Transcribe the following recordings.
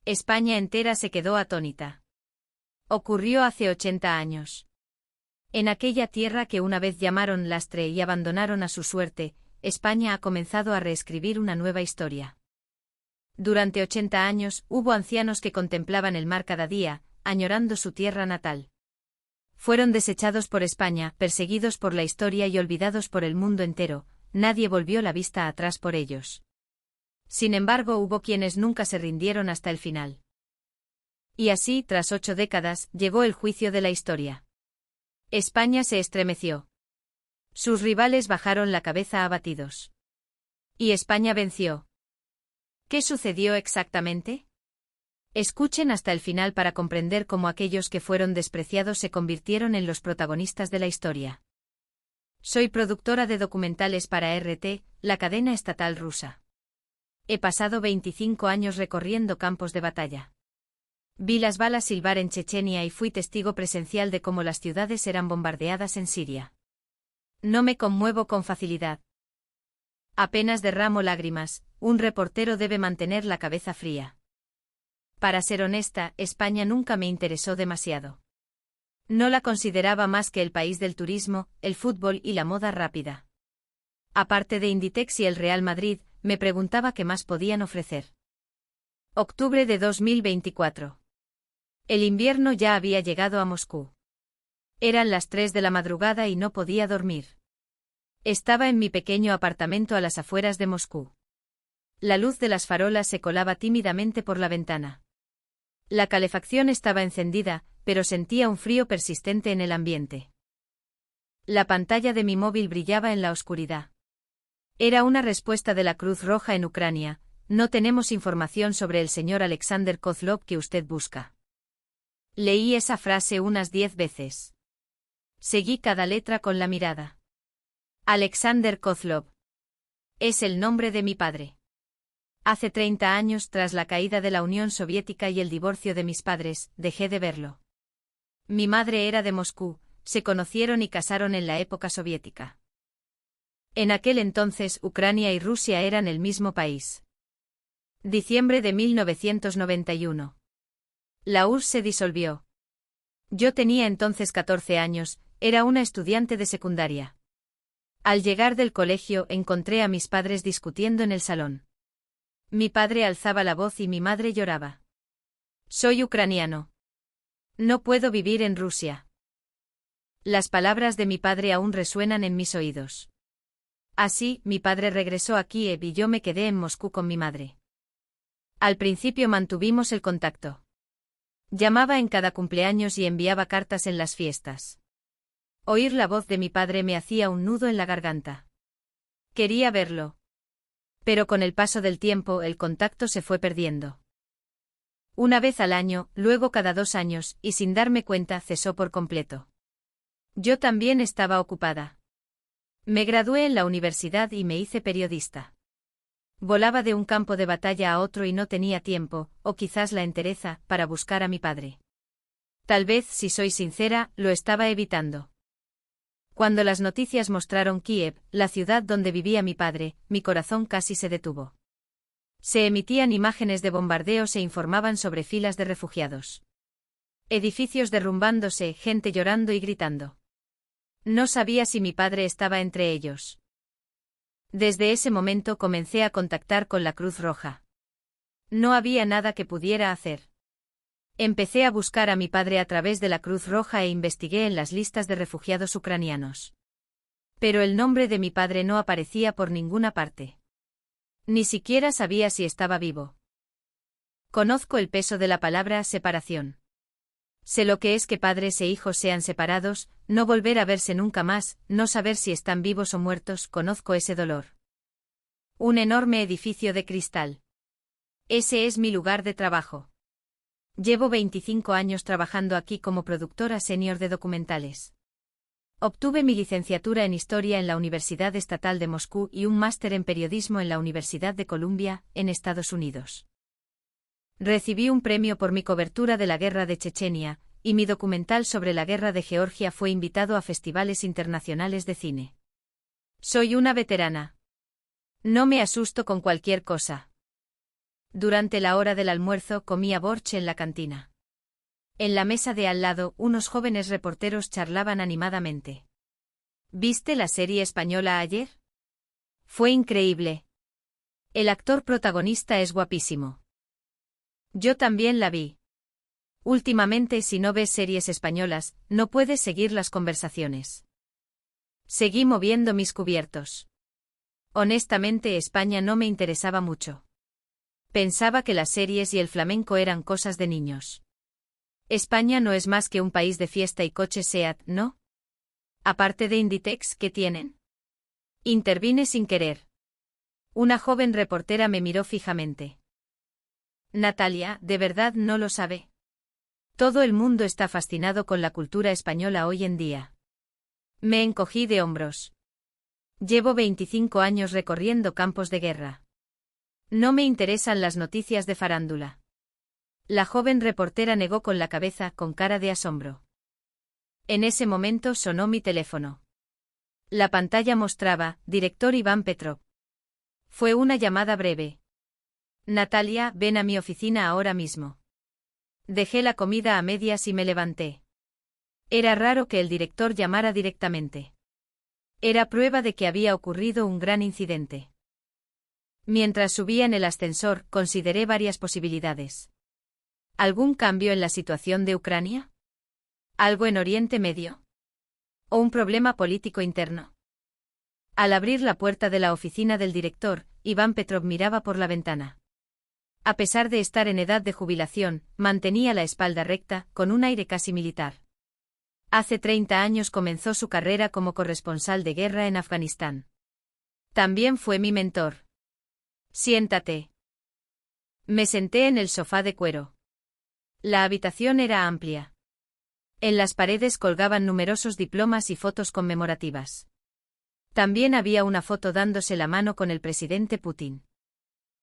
España entera se quedó atónita. Ocurrió hace 80 años. En aquella tierra que una vez llamaron lastre y abandonaron a su suerte, España ha comenzado a reescribir una nueva historia. Durante 80 años hubo ancianos que contemplaban el mar cada día, añorando su tierra natal. Fueron desechados por España, perseguidos por la historia y olvidados por el mundo entero, nadie volvió la vista atrás por ellos. Sin embargo, hubo quienes nunca se rindieron hasta el final. Y así, tras 8 décadas, llegó el juicio de la historia. España se estremeció. Sus rivales bajaron la cabeza abatidos. Y España venció. ¿Qué sucedió exactamente? Escuchen hasta el final para comprender cómo aquellos que fueron despreciados se convirtieron en los protagonistas de la historia. Soy productora de documentales para RT, la cadena estatal rusa. He pasado 25 años recorriendo campos de batalla. Vi las balas silbar en Chechenia y fui testigo presencial de cómo las ciudades eran bombardeadas en Siria. No me conmuevo con facilidad. Apenas derramo lágrimas, un reportero debe mantener la cabeza fría. Para ser honesta, España nunca me interesó demasiado. No la consideraba más que el país del turismo, el fútbol y la moda rápida. Aparte de Inditex y el Real Madrid, me preguntaba qué más podían ofrecer. Octubre de 2024. El invierno ya había llegado a Moscú. Eran las 3 de la madrugada y no podía dormir. Estaba en mi pequeño apartamento a las afueras de Moscú. La luz de las farolas se colaba tímidamente por la ventana. La calefacción estaba encendida, pero sentía un frío persistente en el ambiente. La pantalla de mi móvil brillaba en la oscuridad. Era una respuesta de la Cruz Roja en Ucrania: no tenemos información sobre el señor Alexander Kozlov que usted busca. Leí esa frase unas 10 veces. Seguí cada letra con la mirada. Alexander Kozlov. Es el nombre de mi padre. Hace 30 años, tras la caída de la Unión Soviética y el divorcio de mis padres, dejé de verlo. Mi madre era de Moscú, se conocieron y casaron en la época soviética. En aquel entonces, Ucrania y Rusia eran el mismo país. Diciembre de 1991. La URSS se disolvió. Yo tenía entonces 14 años, era una estudiante de secundaria. Al llegar del colegio encontré a mis padres discutiendo en el salón. Mi padre alzaba la voz y mi madre lloraba. Soy ucraniano. No puedo vivir en Rusia. Las palabras de mi padre aún resuenan en mis oídos. Así, mi padre regresó a Kiev y yo me quedé en Moscú con mi madre. Al principio mantuvimos el contacto. Llamaba en cada cumpleaños y enviaba cartas en las fiestas. Oír la voz de mi padre me hacía un nudo en la garganta. Quería verlo. Pero con el paso del tiempo el contacto se fue perdiendo. Una vez al año, luego cada 2 años, y sin darme cuenta cesó por completo. Yo también estaba ocupada. Me gradué en la universidad y me hice periodista. Volaba de un campo de batalla a otro y no tenía tiempo, o quizás la entereza, para buscar a mi padre. Tal vez, si soy sincera, lo estaba evitando. Cuando las noticias mostraron Kiev, la ciudad donde vivía mi padre, mi corazón casi se detuvo. Se emitían imágenes de bombardeos e informaban sobre filas de refugiados. Edificios derrumbándose, gente llorando y gritando. No sabía si mi padre estaba entre ellos. Desde ese momento comencé a contactar con la Cruz Roja. No había nada que pudiera hacer. Empecé a buscar a mi padre a través de la Cruz Roja e investigué en las listas de refugiados ucranianos. Pero el nombre de mi padre no aparecía por ninguna parte. Ni siquiera sabía si estaba vivo. Conozco el peso de la palabra separación. Sé lo que es que padres e hijos sean separados, no volver a verse nunca más, no saber si están vivos o muertos, conozco ese dolor. Un enorme edificio de cristal. Ese es mi lugar de trabajo. Llevo 25 años trabajando aquí como productora senior de documentales. Obtuve mi licenciatura en Historia en la Universidad Estatal de Moscú y un máster en Periodismo en la Universidad de Columbia, en Estados Unidos. Recibí un premio por mi cobertura de la guerra de Chechenia, y mi documental sobre la guerra de Georgia fue invitado a festivales internacionales de cine. Soy una veterana. No me asusto con cualquier cosa. Durante la hora del almuerzo comía borsch en la cantina. En la mesa de al lado, unos jóvenes reporteros charlaban animadamente. ¿Viste la serie española ayer? Fue increíble. El actor protagonista es guapísimo. Yo también la vi. Últimamente, si no ves series españolas, no puedes seguir las conversaciones. Seguí moviendo mis cubiertos. Honestamente, España no me interesaba mucho. Pensaba que las series y el flamenco eran cosas de niños. España no es más que un país de fiesta y coches SEAT, ¿no? Aparte de Inditex, ¿qué tienen? Intervine sin querer. Una joven reportera me miró fijamente. Natalia, ¿de verdad no lo sabe? Todo el mundo está fascinado con la cultura española hoy en día. Me encogí de hombros. Llevo 25 años recorriendo campos de guerra. No me interesan las noticias de farándula. La joven reportera negó con la cabeza, con cara de asombro. En ese momento sonó mi teléfono. La pantalla mostraba, director Iván Petrov. Fue una llamada breve. Natalia, ven a mi oficina ahora mismo. Dejé la comida a medias y me levanté. Era raro que el director llamara directamente. Era prueba de que había ocurrido un gran incidente. Mientras subía en el ascensor, consideré varias posibilidades. ¿Algún cambio en la situación de Ucrania? ¿Algo en Oriente Medio? ¿O un problema político interno? Al abrir la puerta de la oficina del director, Iván Petrov miraba por la ventana. A pesar de estar en edad de jubilación, mantenía la espalda recta, con un aire casi militar. Hace 30 años comenzó su carrera como corresponsal de guerra en Afganistán. También fue mi mentor. Siéntate. Me senté en el sofá de cuero. La habitación era amplia. En las paredes colgaban numerosos diplomas y fotos conmemorativas. También había una foto dándose la mano con el presidente Putin.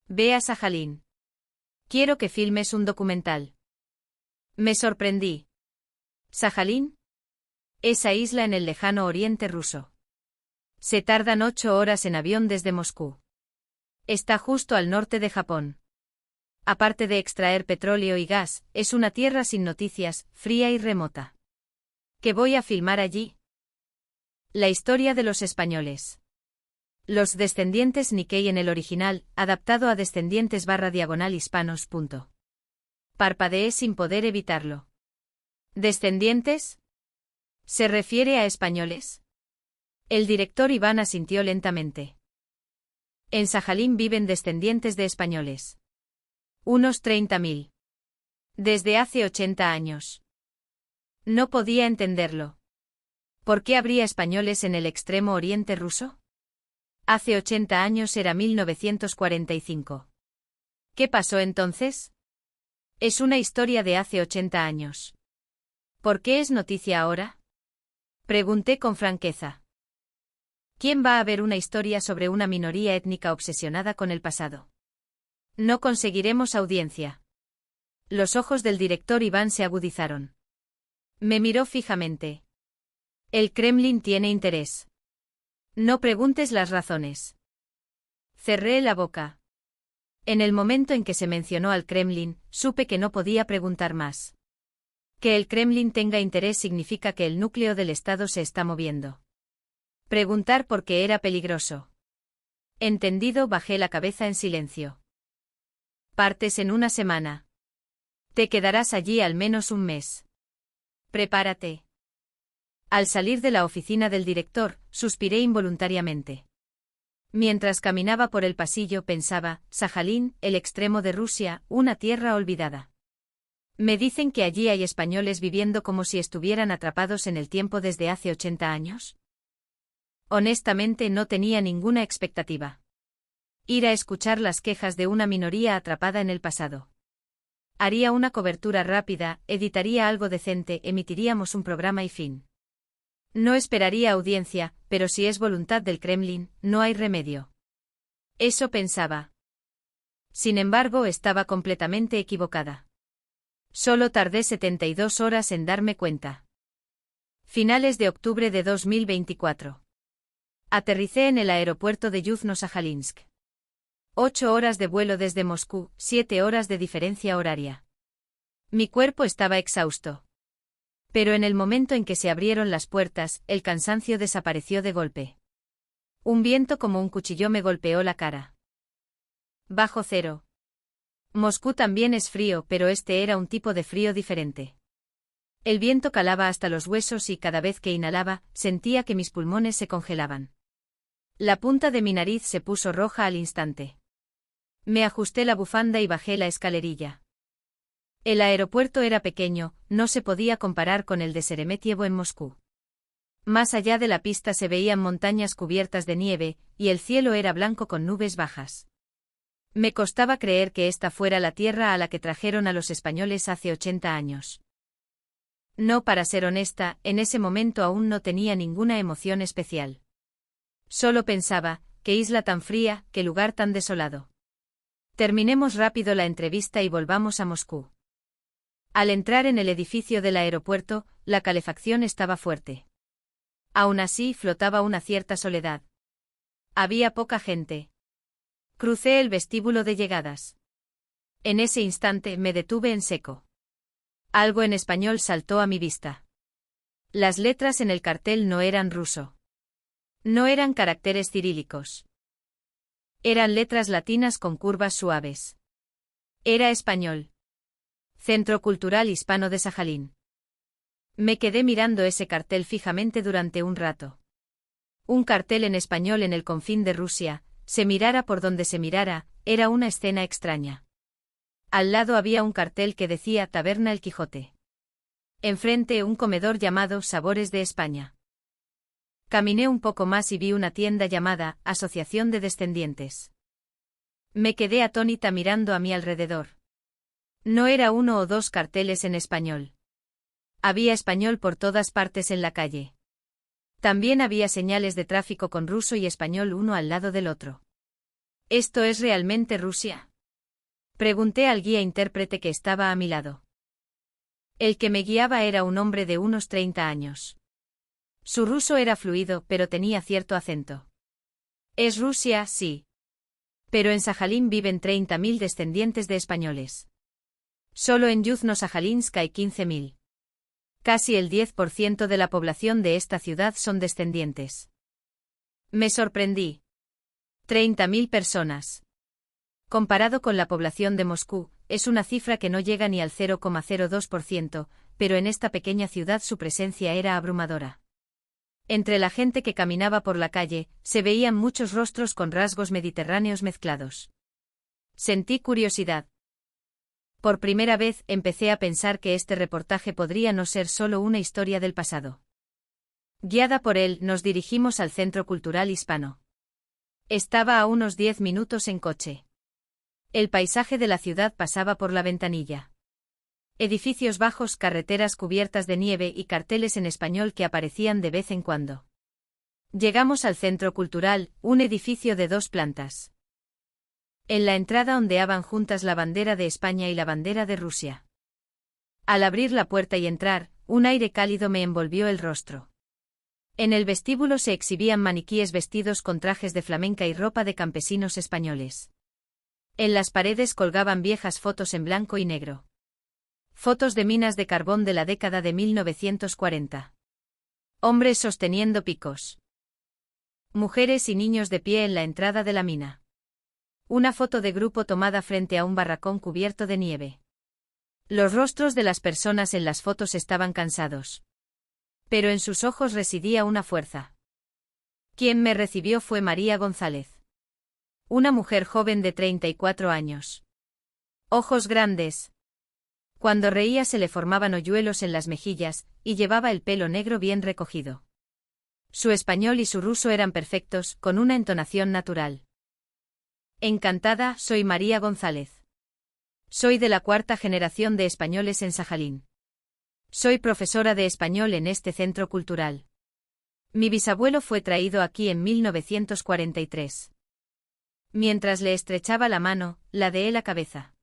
Ve a Sajalín. Quiero que filmes un documental. Me sorprendí. ¿Sajalín? Esa isla en el lejano oriente ruso. Se tardan 8 horas en avión desde Moscú. Está justo al norte de Japón. Aparte de extraer petróleo y gas, es una tierra sin noticias, fría y remota. ¿Qué voy a filmar allí? La historia de los españoles. Los descendientes Nikkei en el original, adaptado a descendientes/hispanos. Parpadeé sin poder evitarlo. ¿Descendientes? ¿Se refiere a españoles? El director Iván asintió lentamente. En Sajalín viven descendientes de españoles. Unos 30.000. Desde hace 80 años. No podía entenderlo. ¿Por qué habría españoles en el extremo oriente ruso? Hace 80 años era 1945. ¿Qué pasó entonces? Es una historia de hace 80 años. ¿Por qué es noticia ahora? Pregunté con franqueza. ¿Quién va a ver una historia sobre una minoría étnica obsesionada con el pasado? No conseguiremos audiencia. Los ojos del director Iván se agudizaron. Me miró fijamente. El Kremlin tiene interés. No preguntes las razones. Cerré la boca. En el momento en que se mencionó al Kremlin, supe que no podía preguntar más. Que el Kremlin tenga interés significa que el núcleo del Estado se está moviendo. Preguntar por qué era peligroso. Entendido, bajé la cabeza en silencio. Partes en una semana. Te quedarás allí al menos un mes. Prepárate. Al salir de la oficina del director, suspiré involuntariamente. Mientras caminaba por el pasillo pensaba, Sajalín, el extremo de Rusia, una tierra olvidada. Me dicen que allí hay españoles viviendo como si estuvieran atrapados en el tiempo desde hace 80 años. Honestamente no tenía ninguna expectativa. Ir a escuchar las quejas de una minoría atrapada en el pasado. Haría una cobertura rápida, editaría algo decente, emitiríamos un programa y fin. No esperaría audiencia, pero si es voluntad del Kremlin, no hay remedio. Eso pensaba. Sin embargo, estaba completamente equivocada. Solo tardé 72 horas en darme cuenta. Finales de octubre de 2024. Aterricé en el aeropuerto de Yuzhno-Sajalinsk. 8 horas de vuelo desde Moscú, 7 horas de diferencia horaria. Mi cuerpo estaba exhausto. Pero en el momento en que se abrieron las puertas, el cansancio desapareció de golpe. Un viento como un cuchillo me golpeó la cara. Bajo cero. Moscú también es frío, pero este era un tipo de frío diferente. El viento calaba hasta los huesos y cada vez que inhalaba, sentía que mis pulmones se congelaban. La punta de mi nariz se puso roja al instante. Me ajusté la bufanda y bajé la escalerilla. El aeropuerto era pequeño, no se podía comparar con el de Sheremetyevo en Moscú. Más allá de la pista se veían montañas cubiertas de nieve, y el cielo era blanco con nubes bajas. Me costaba creer que esta fuera la tierra a la que trajeron a los españoles hace 80 años. No, para ser honesta, en ese momento aún no tenía ninguna emoción especial. Solo pensaba, qué isla tan fría, qué lugar tan desolado. Terminemos rápido la entrevista y volvamos a Moscú. Al entrar en el edificio del aeropuerto, la calefacción estaba fuerte. Aún así, flotaba una cierta soledad. Había poca gente. Crucé el vestíbulo de llegadas. En ese instante me detuve en seco. Algo en español saltó a mi vista. Las letras en el cartel no eran ruso. No eran caracteres cirílicos. Eran letras latinas con curvas suaves. Era español. Centro Cultural Hispano de Sajalín. Me quedé mirando ese cartel fijamente durante un rato. Un cartel en español en el confín de Rusia, se mirara por donde se mirara, era una escena extraña. Al lado había un cartel que decía Taberna El Quijote. Enfrente un comedor llamado Sabores de España. Caminé un poco más y vi una tienda llamada Asociación de Descendientes. Me quedé atónita mirando a mi alrededor. No era uno o dos carteles en español. Había español por todas partes en la calle. También había señales de tráfico con ruso y español uno al lado del otro. ¿Esto es realmente Rusia? Pregunté al guía intérprete que estaba a mi lado. El que me guiaba era un hombre de unos 30 años. Su ruso era fluido, pero tenía cierto acento. Es Rusia, sí. Pero en Sajalín viven 30.000 descendientes de españoles. Solo en Yuzhno-Sajalinsk hay 15.000. Casi el 10% de la población de esta ciudad son descendientes. Me sorprendí. 30.000 personas. Comparado con la población de Moscú, es una cifra que no llega ni al 0,02%, pero en esta pequeña ciudad su presencia era abrumadora. Entre la gente que caminaba por la calle, se veían muchos rostros con rasgos mediterráneos mezclados. Sentí curiosidad. Por primera vez empecé a pensar que este reportaje podría no ser solo una historia del pasado. Guiada por él, nos dirigimos al Centro Cultural Hispano. Estaba a unos 10 minutos en coche. El paisaje de la ciudad pasaba por la ventanilla. Edificios bajos, carreteras cubiertas de nieve y carteles en español que aparecían de vez en cuando. Llegamos al Centro Cultural, un edificio de 2 plantas. En la entrada ondeaban juntas la bandera de España y la bandera de Rusia. Al abrir la puerta y entrar, un aire cálido me envolvió el rostro. En el vestíbulo se exhibían maniquíes vestidos con trajes de flamenca y ropa de campesinos españoles. En las paredes colgaban viejas fotos en blanco y negro. Fotos de minas de carbón de la década de 1940. Hombres sosteniendo picos. Mujeres y niños de pie en la entrada de la mina. Una foto de grupo tomada frente a un barracón cubierto de nieve. Los rostros de las personas en las fotos estaban cansados. Pero en sus ojos residía una fuerza. Quien me recibió fue María González. Una mujer joven de 34 años. Ojos grandes. Cuando reía se le formaban hoyuelos en las mejillas, y llevaba el pelo negro bien recogido. Su español y su ruso eran perfectos, con una entonación natural. Encantada, soy María González. Soy de la 4ª generación de españoles en Sajalín. Soy profesora de español en este centro cultural. Mi bisabuelo fue traído aquí en 1943. Mientras le estrechaba la mano, ladeé la cabeza.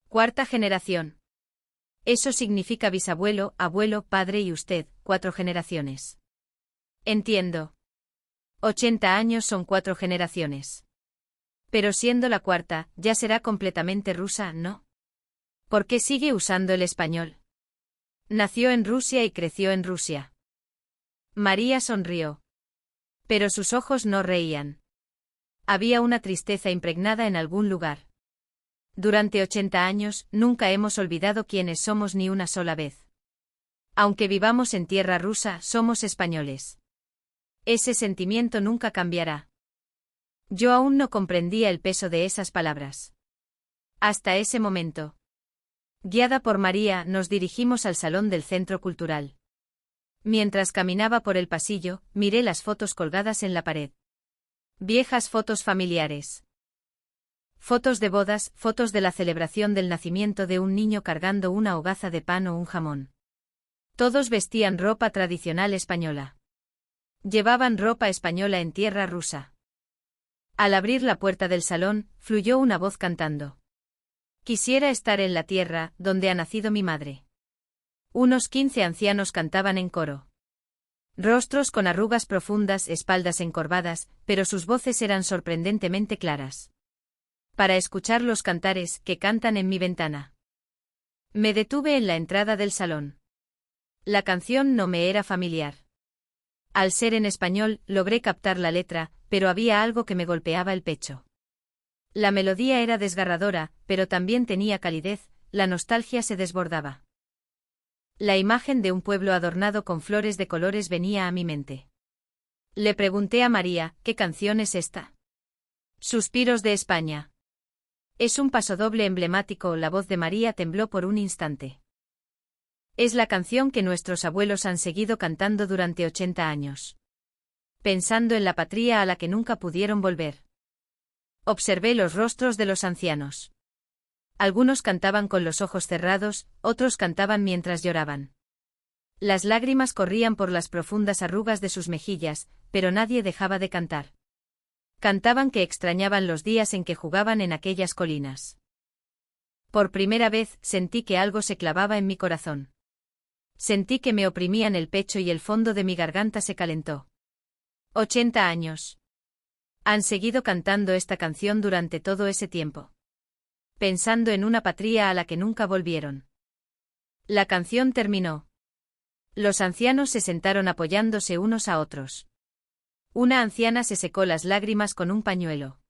4ª generación. Eso significa bisabuelo, abuelo, padre y usted, 4 generaciones. Entiendo. 80 años son 4 generaciones. Pero siendo la cuarta, ya será completamente rusa, ¿no? ¿Por qué sigue usando el español? Nació en Rusia y creció en Rusia. María sonrió. Pero sus ojos no reían. Había una tristeza impregnada en algún lugar. Durante 80 años, nunca hemos olvidado quiénes somos ni una sola vez. Aunque vivamos en tierra rusa, somos españoles. Ese sentimiento nunca cambiará. Yo aún no comprendía el peso de esas palabras. Hasta ese momento. Guiada por María, nos dirigimos al salón del Centro Cultural. Mientras caminaba por el pasillo, miré las fotos colgadas en la pared. Viejas fotos familiares. Fotos de bodas, fotos de la celebración del nacimiento de un niño cargando una hogaza de pan o un jamón. Todos vestían ropa tradicional española. Llevaban ropa española en tierra rusa. Al abrir la puerta del salón, fluyó una voz cantando. Quisiera estar en la tierra, donde ha nacido mi madre. Unos 15 ancianos cantaban en coro. Rostros con arrugas profundas, espaldas encorvadas, pero sus voces eran sorprendentemente claras. Para escuchar los cantares que cantan en mi ventana. Me detuve en la entrada del salón. La canción no me era familiar. Al ser en español, logré captar la letra, pero había algo que me golpeaba el pecho. La melodía era desgarradora, pero también tenía calidez, la nostalgia se desbordaba. La imagen de un pueblo adornado con flores de colores venía a mi mente. Le pregunté a María, ¿qué canción es esta? Suspiros de España. Es un pasodoble emblemático, la voz de María tembló por un instante. Es la canción que nuestros abuelos han seguido cantando durante 80 años. Pensando en la patria a la que nunca pudieron volver. Observé los rostros de los ancianos. Algunos cantaban con los ojos cerrados, otros cantaban mientras lloraban. Las lágrimas corrían por las profundas arrugas de sus mejillas, pero nadie dejaba de cantar. Cantaban que extrañaban los días en que jugaban en aquellas colinas. Por primera vez sentí que algo se clavaba en mi corazón. Sentí que me oprimían el pecho y el fondo de mi garganta se calentó. 80 años. Han seguido cantando esta canción durante todo ese tiempo. Pensando en una patria a la que nunca volvieron. La canción terminó. Los ancianos se sentaron apoyándose unos a otros. Una anciana se secó las lágrimas con un pañuelo.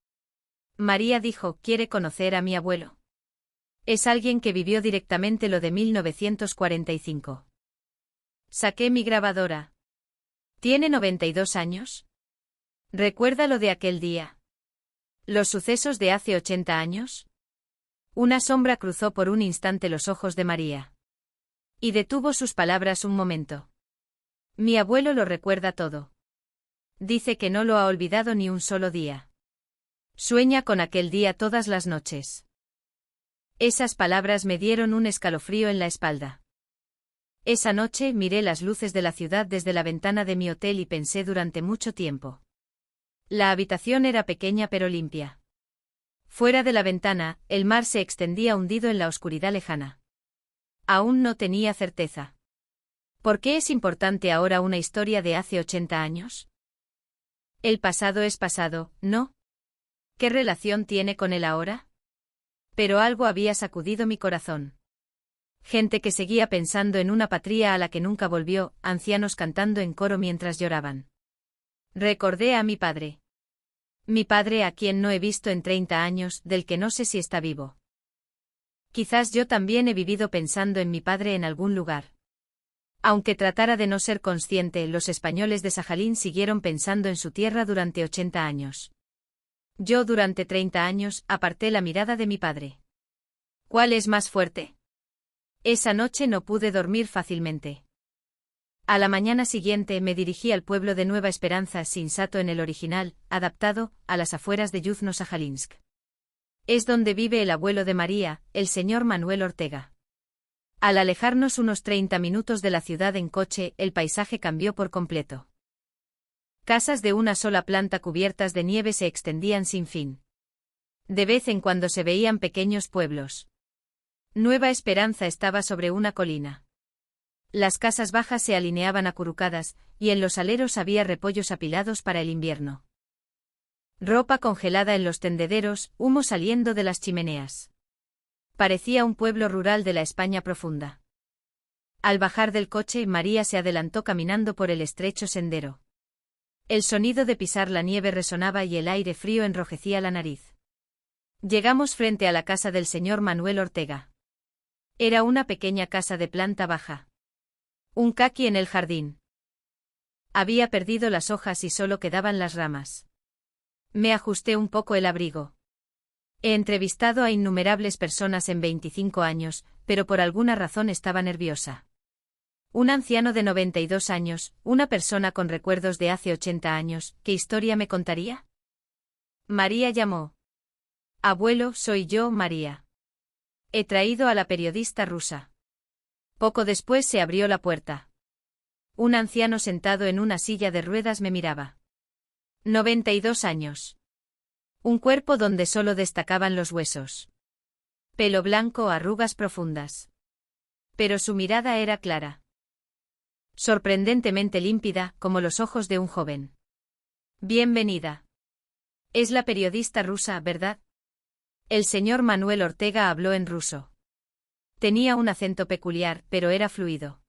María dijo, ¿quiere conocer a mi abuelo? Es alguien que vivió directamente lo de 1945. Saqué mi grabadora. ¿Tiene 92 años? ¿Recuerda lo de aquel día? ¿Los sucesos de hace 80 años? Una sombra cruzó por un instante los ojos de María. Y detuvo sus palabras un momento. Mi abuelo lo recuerda todo. Dice que no lo ha olvidado ni un solo día. Sueña con aquel día todas las noches. Esas palabras me dieron un escalofrío en la espalda. Esa noche miré las luces de la ciudad desde la ventana de mi hotel y pensé durante mucho tiempo. La habitación era pequeña pero limpia. Fuera de la ventana, el mar se extendía hundido en la oscuridad lejana. Aún no tenía certeza. ¿Por qué es importante ahora una historia de hace 80 años? El pasado es pasado, ¿no? ¿Qué relación tiene con el ahora? Pero algo había sacudido mi corazón. Gente que seguía pensando en una patria a la que nunca volvió, ancianos cantando en coro mientras lloraban. Recordé a mi padre. Mi padre a quien no he visto en 30 años, del que no sé si está vivo. Quizás yo también he vivido pensando en mi padre en algún lugar. Aunque tratara de no ser consciente, los españoles de Sajalín siguieron pensando en su tierra durante 80 años. Yo durante 30 años aparté la mirada de mi padre. ¿Cuál es más fuerte? Esa noche no pude dormir fácilmente. A la mañana siguiente me dirigí al pueblo de Nueva Esperanza, Sinsato en el original, adaptado, a las afueras de Yuzhno-Sajalinsk. Es donde vive el abuelo de María, el señor Manuel Ortega. Al alejarnos unos 30 minutos de la ciudad en coche, el paisaje cambió por completo. Casas de una sola planta cubiertas de nieve se extendían sin fin. De vez en cuando se veían pequeños pueblos. Nueva Esperanza estaba sobre una colina. Las casas bajas se alineaban acurrucadas, y en los aleros había repollos apilados para el invierno. Ropa congelada en los tendederos, humo saliendo de las chimeneas. Parecía un pueblo rural de la España profunda. Al bajar del coche, María se adelantó caminando por el estrecho sendero. El sonido de pisar la nieve resonaba y el aire frío enrojecía la nariz. Llegamos frente a la casa del señor Manuel Ortega. Era una pequeña casa de planta baja. Un caqui en el jardín. Había perdido las hojas y solo quedaban las ramas. Me ajusté un poco el abrigo. He entrevistado a innumerables personas en 25 años, pero por alguna razón estaba nerviosa. Un anciano de 92 años, una persona con recuerdos de hace 80 años, ¿qué historia me contaría? María llamó. Abuelo, soy yo, María. He traído a la periodista rusa. Poco después se abrió la puerta. Un anciano sentado en una silla de ruedas me miraba. 92 años. Un cuerpo donde solo destacaban los huesos. Pelo blanco, arrugas profundas. Pero su mirada era clara. Sorprendentemente límpida, como los ojos de un joven. Bienvenida. Es la periodista rusa, ¿verdad? El señor Manuel Ortega habló en ruso. Tenía un acento peculiar, pero era fluido.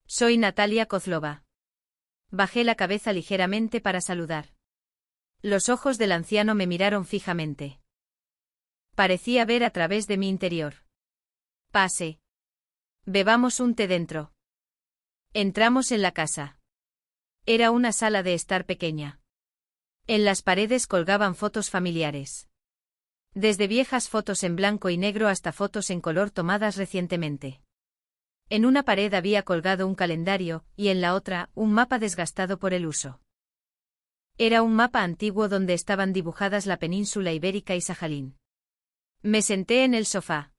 Soy Natalia Kozlova. Bajé la cabeza ligeramente para saludar. Los ojos del anciano me miraron fijamente. Parecía ver a través de mi interior. Pase. Bebamos un té dentro. Entramos en la casa. Era una sala de estar pequeña. En las paredes colgaban fotos familiares. Desde viejas fotos en blanco y negro hasta fotos en color tomadas recientemente. En una pared había colgado un calendario, y en la otra, un mapa desgastado por el uso. Era un mapa antiguo donde estaban dibujadas la península ibérica y Sajalín. Me senté en el sofá.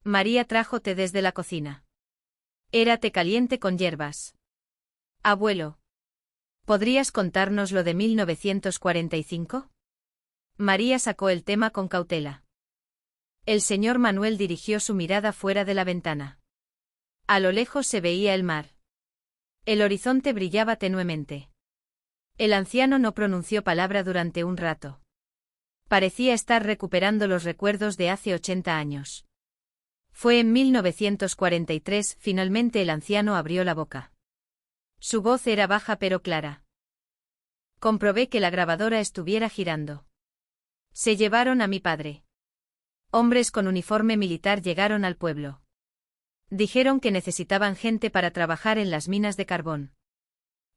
María trajo té desde la cocina. Era té caliente con hierbas. Abuelo. ¿Podrías contarnos lo de 1945? María sacó el tema con cautela. El señor Manuel dirigió su mirada fuera de la ventana. A lo lejos se veía el mar. El horizonte brillaba tenuemente. El anciano no pronunció palabra durante un rato. Parecía estar recuperando los recuerdos de hace 80 años. Fue en 1943, finalmente el anciano abrió la boca. Su voz era baja pero clara. Comprobé que la grabadora estuviera girando. Se llevaron a mi padre. Hombres con uniforme militar llegaron al pueblo. Dijeron que necesitaban gente para trabajar en las minas de carbón.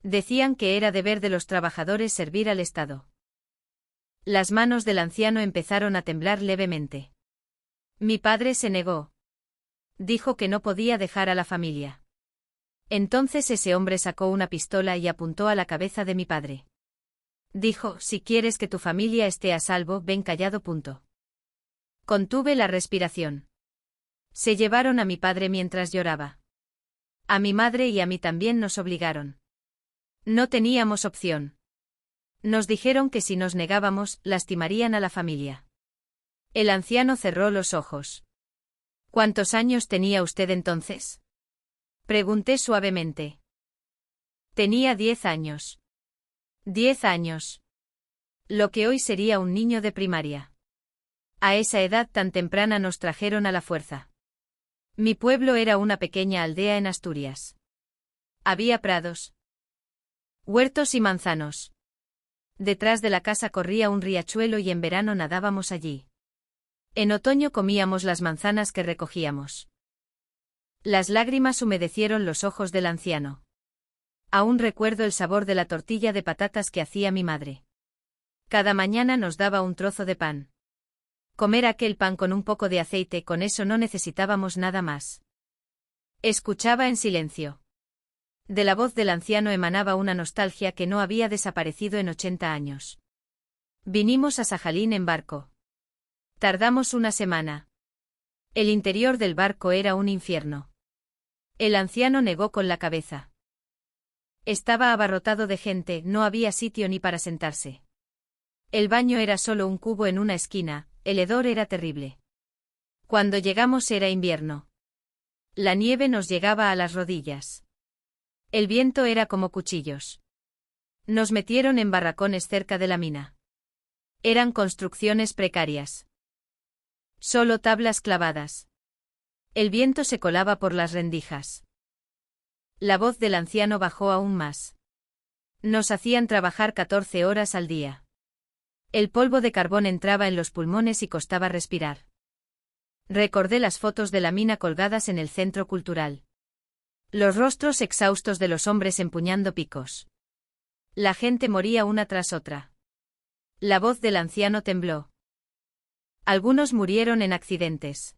Decían que era deber de los trabajadores servir al Estado. Las manos del anciano empezaron a temblar levemente. Mi padre se negó. Dijo que no podía dejar a la familia. Entonces ese hombre sacó una pistola y apuntó a la cabeza de mi padre. Dijo, si quieres que tu familia esté a salvo, ven callado. Contuve la respiración. Se llevaron a mi padre mientras lloraba. A mi madre y a mí también nos obligaron. No teníamos opción. Nos dijeron que si nos negábamos, lastimarían a la familia. El anciano cerró los ojos. ¿Cuántos años tenía usted entonces? Pregunté suavemente. Tenía 10 años. 10 años. Lo que hoy sería un niño de primaria. A esa edad tan temprana nos trajeron a la fuerza. Mi pueblo era una pequeña aldea en Asturias. Había prados, huertos y manzanos. Detrás de la casa corría un riachuelo y en verano nadábamos allí. En otoño comíamos las manzanas que recogíamos. Las lágrimas humedecieron los ojos del anciano. Aún recuerdo el sabor de la tortilla de patatas que hacía mi madre. Cada mañana nos daba un trozo de pan. Comer aquel pan con un poco de aceite, con eso no necesitábamos nada más. Escuchaba en silencio. De la voz del anciano emanaba una nostalgia que no había desaparecido en 80 años. Vinimos a Sajalín en barco. Tardamos una semana. El interior del barco era un infierno. El anciano negó con la cabeza. Estaba abarrotado de gente, no había sitio ni para sentarse. El baño era solo un cubo en una esquina, el hedor era terrible. Cuando llegamos era invierno. La nieve nos llegaba a las rodillas. El viento era como cuchillos. Nos metieron en barracones cerca de la mina. Eran construcciones precarias. Solo tablas clavadas. El viento se colaba por las rendijas. La voz del anciano bajó aún más. Nos hacían trabajar 14 horas al día. El polvo de carbón entraba en los pulmones y costaba respirar. Recordé las fotos de la mina colgadas en el centro cultural. Los rostros exhaustos de los hombres empuñando picos. La gente moría una tras otra. La voz del anciano tembló. Algunos murieron en accidentes.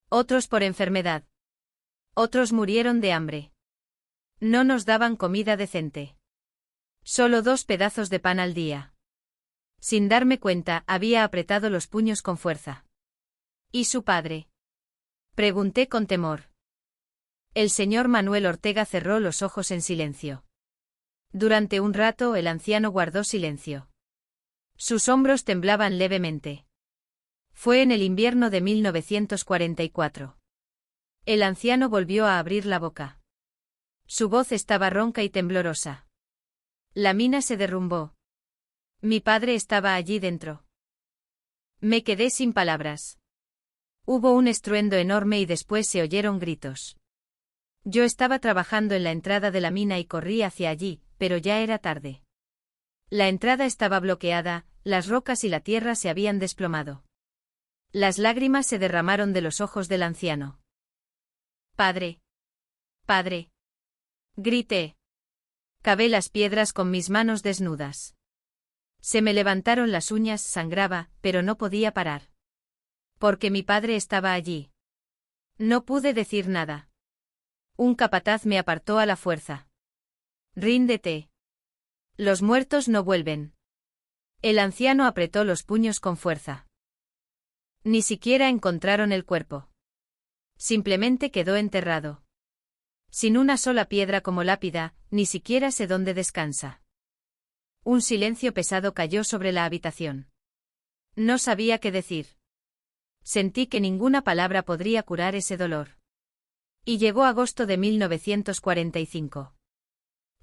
Otros por enfermedad. Otros murieron de hambre. No nos daban comida decente. Solo 2 pedazos de pan al día. Sin darme cuenta, había apretado los puños con fuerza. ¿Y su padre? Pregunté con temor. El señor Manuel Ortega cerró los ojos en silencio. Durante un rato el anciano guardó silencio. Sus hombros temblaban levemente. Fue en el invierno de 1944. El anciano volvió a abrir la boca. Su voz estaba ronca y temblorosa. La mina se derrumbó. Mi padre estaba allí dentro. Me quedé sin palabras. Hubo un estruendo enorme y después se oyeron gritos. Yo estaba trabajando en la entrada de la mina y corrí hacia allí, pero ya era tarde. La entrada estaba bloqueada, las rocas y la tierra se habían desplomado. Las lágrimas se derramaron de los ojos del anciano. «Padre. Padre». Grité. Cavé las piedras con mis manos desnudas. Se me levantaron las uñas, sangraba, pero no podía parar. Porque mi padre estaba allí. No pude decir nada. Un capataz me apartó a la fuerza. «Ríndete. Los muertos no vuelven». El anciano apretó los puños con fuerza. Ni siquiera encontraron el cuerpo. Simplemente quedó enterrado. Sin una sola piedra como lápida, ni siquiera sé dónde descansa. Un silencio pesado cayó sobre la habitación. No sabía qué decir. Sentí que ninguna palabra podría curar ese dolor. Y llegó agosto de 1945.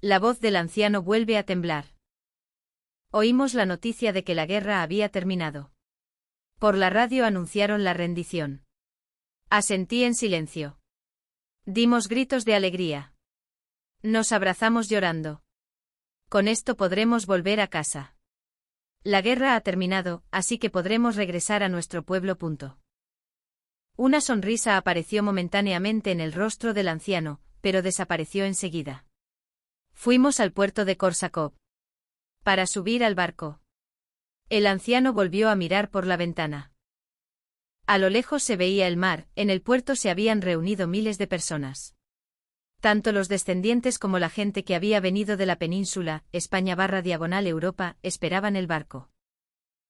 La voz del anciano vuelve a temblar. Oímos la noticia de que la guerra había terminado. Por la radio anunciaron la rendición. Asentí en silencio. Dimos gritos de alegría. Nos abrazamos llorando. Con esto podremos volver a casa. La guerra ha terminado, así que podremos regresar a nuestro pueblo. Una sonrisa apareció momentáneamente en el rostro del anciano, pero desapareció enseguida. Fuimos al puerto de Korsakov. Para subir al barco. El anciano volvió a mirar por la ventana. A lo lejos se veía el mar, en el puerto se habían reunido miles de personas. Tanto los descendientes como la gente que había venido de la península, España/Europa, esperaban el barco.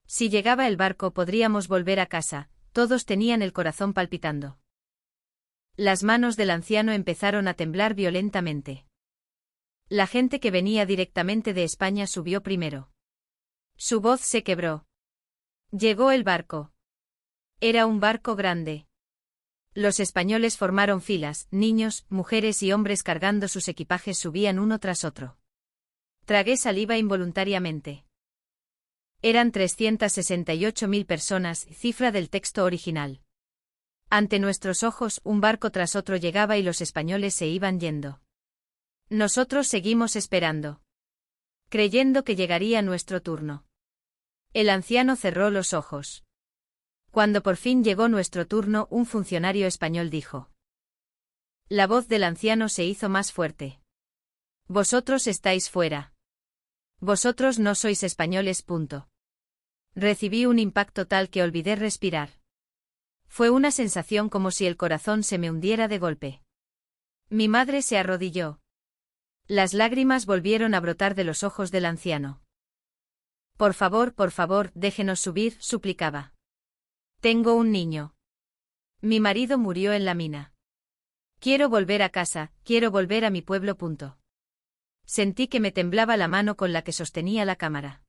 Si llegaba el barco podríamos volver a casa, todos tenían el corazón palpitando. Las manos del anciano empezaron a temblar violentamente. La gente que venía directamente de España subió primero. Su voz se quebró. Llegó el barco. Era un barco grande. Los españoles formaron filas, niños, mujeres y hombres cargando sus equipajes subían uno tras otro. Tragué saliva involuntariamente. Eran 368.000 personas, cifra del texto original. Ante nuestros ojos, un barco tras otro llegaba y los españoles se iban yendo. Nosotros seguimos esperando. Creyendo que llegaría nuestro turno. El anciano cerró los ojos. Cuando por fin llegó nuestro turno, un funcionario español dijo. La voz del anciano se hizo más fuerte. Vosotros estáis fuera. Vosotros no sois españoles. Recibí un impacto tal que olvidé respirar. Fue una sensación como si el corazón se me hundiera de golpe. Mi madre se arrodilló. Las lágrimas volvieron a brotar de los ojos del anciano. Por favor, déjenos subir, suplicaba. Tengo un niño. Mi marido murió en la mina. Quiero volver a casa, quiero volver a mi pueblo. Sentí que me temblaba la mano con la que sostenía la cámara.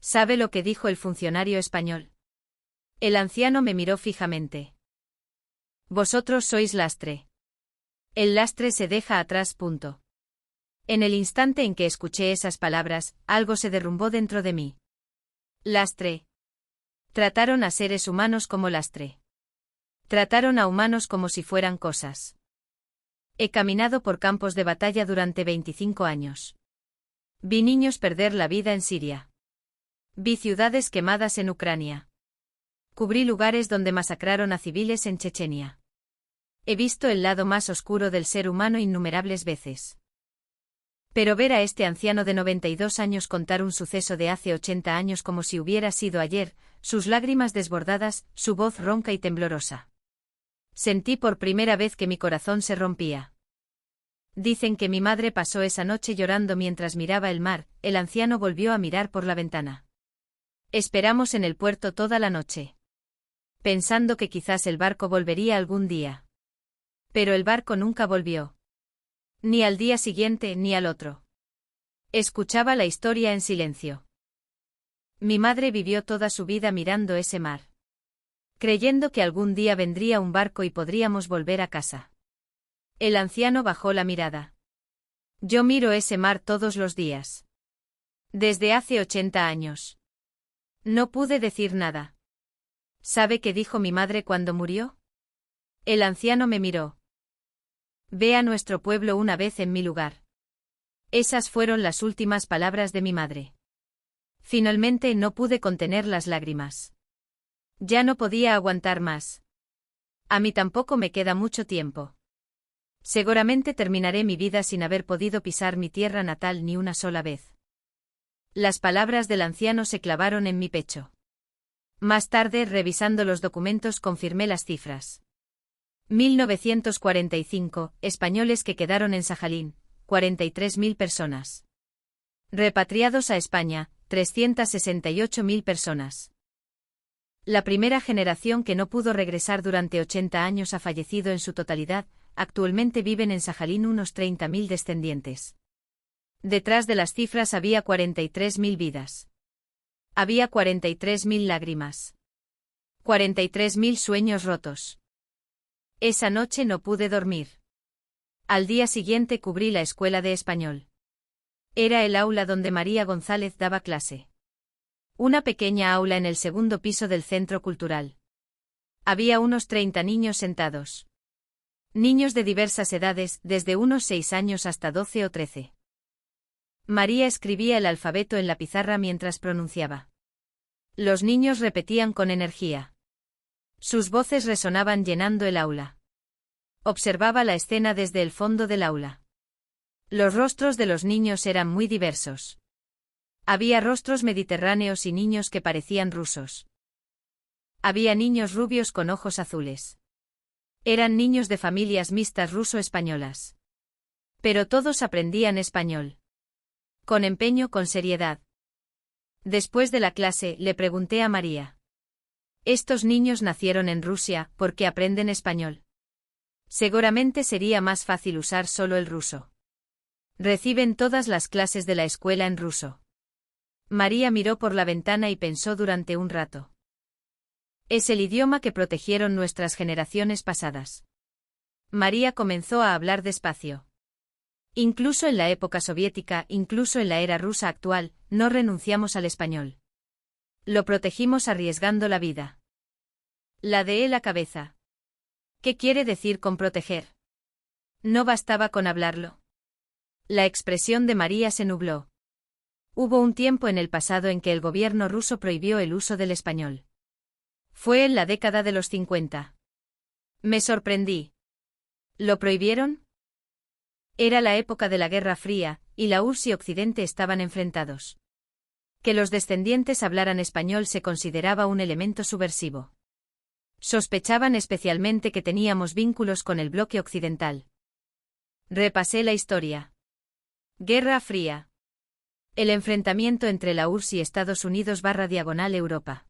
¿Sabe lo que dijo el funcionario español? El anciano me miró fijamente. Vosotros sois lastre. El lastre se deja atrás. En el instante en que escuché esas palabras, algo se derrumbó dentro de mí. Lastre. Trataron a seres humanos como lastre. Trataron a humanos como si fueran cosas. He caminado por campos de batalla durante 25 años. Vi niños perder la vida en Siria. Vi ciudades quemadas en Ucrania. Cubrí lugares donde masacraron a civiles en Chechenia. He visto el lado más oscuro del ser humano innumerables veces. Pero ver a este anciano de 92 años contar un suceso de hace 80 años como si hubiera sido ayer, sus lágrimas desbordadas, su voz ronca y temblorosa. Sentí por primera vez que mi corazón se rompía. Dicen que mi madre pasó esa noche llorando mientras miraba el mar. El anciano volvió a mirar por la ventana. Esperamos en el puerto toda la noche, pensando que quizás el barco volvería algún día. Pero el barco nunca volvió. Ni al día siguiente ni al otro. Escuchaba la historia en silencio. Mi madre vivió toda su vida mirando ese mar, creyendo que algún día vendría un barco y podríamos volver a casa. El anciano bajó la mirada. Yo miro ese mar todos los días. Desde hace 80 años. No pude decir nada. ¿Sabe qué dijo mi madre cuando murió? El anciano me miró. Ve a nuestro pueblo una vez en mi lugar. Esas fueron las últimas palabras de mi madre. Finalmente no pude contener las lágrimas. Ya no podía aguantar más. A mí tampoco me queda mucho tiempo. Seguramente terminaré mi vida sin haber podido pisar mi tierra natal ni una sola vez. Las palabras del anciano se clavaron en mi pecho. Más tarde, revisando los documentos, confirmé las cifras. 1945, españoles que quedaron en Sajalín, 43.000 personas. Repatriados a España, 368.000 personas. La primera generación que no pudo regresar durante 80 años ha fallecido en su totalidad. Actualmente viven en Sajalín unos 30.000 descendientes. Detrás de las cifras había 43.000 vidas. Había 43.000 lágrimas. 43.000 sueños rotos. Esa noche no pude dormir. Al día siguiente cubrí la escuela de español. Era el aula donde María González daba clase. Una pequeña aula en el segundo piso del centro cultural. Había unos 30 niños sentados. Niños de diversas edades, desde unos 6 años hasta 12 o 13. María escribía el alfabeto en la pizarra mientras pronunciaba. Los niños repetían con energía. Sus voces resonaban llenando el aula. Observaba la escena desde el fondo del aula. Los rostros de los niños eran muy diversos. Había rostros mediterráneos y niños que parecían rusos. Había niños rubios con ojos azules. Eran niños de familias mixtas ruso-españolas. Pero todos aprendían español. Con empeño, con seriedad. Después de la clase, le pregunté a María. Estos niños nacieron en Rusia, ¿por qué aprenden español? Seguramente sería más fácil usar solo el ruso. Reciben todas las clases de la escuela en ruso. María miró por la ventana y pensó durante un rato. Es el idioma que protegieron nuestras generaciones pasadas. María comenzó a hablar despacio. Incluso en la época soviética, incluso en la era rusa actual, no renunciamos al español. Lo protegimos arriesgando la vida. Ladeé la cabeza. ¿Qué quiere decir con proteger? No bastaba con hablarlo. La expresión de María se nubló. Hubo un tiempo en el pasado en que el gobierno ruso prohibió el uso del español. Fue en la década de los 50. Me sorprendí. ¿Lo prohibieron? Era la época de la Guerra Fría, y la URSS y Occidente estaban enfrentados. Que los descendientes hablaran español se consideraba un elemento subversivo. Sospechaban especialmente que teníamos vínculos con el bloque occidental. Repasé la historia. Guerra Fría. El enfrentamiento entre la URSS y Estados Unidos /Europa.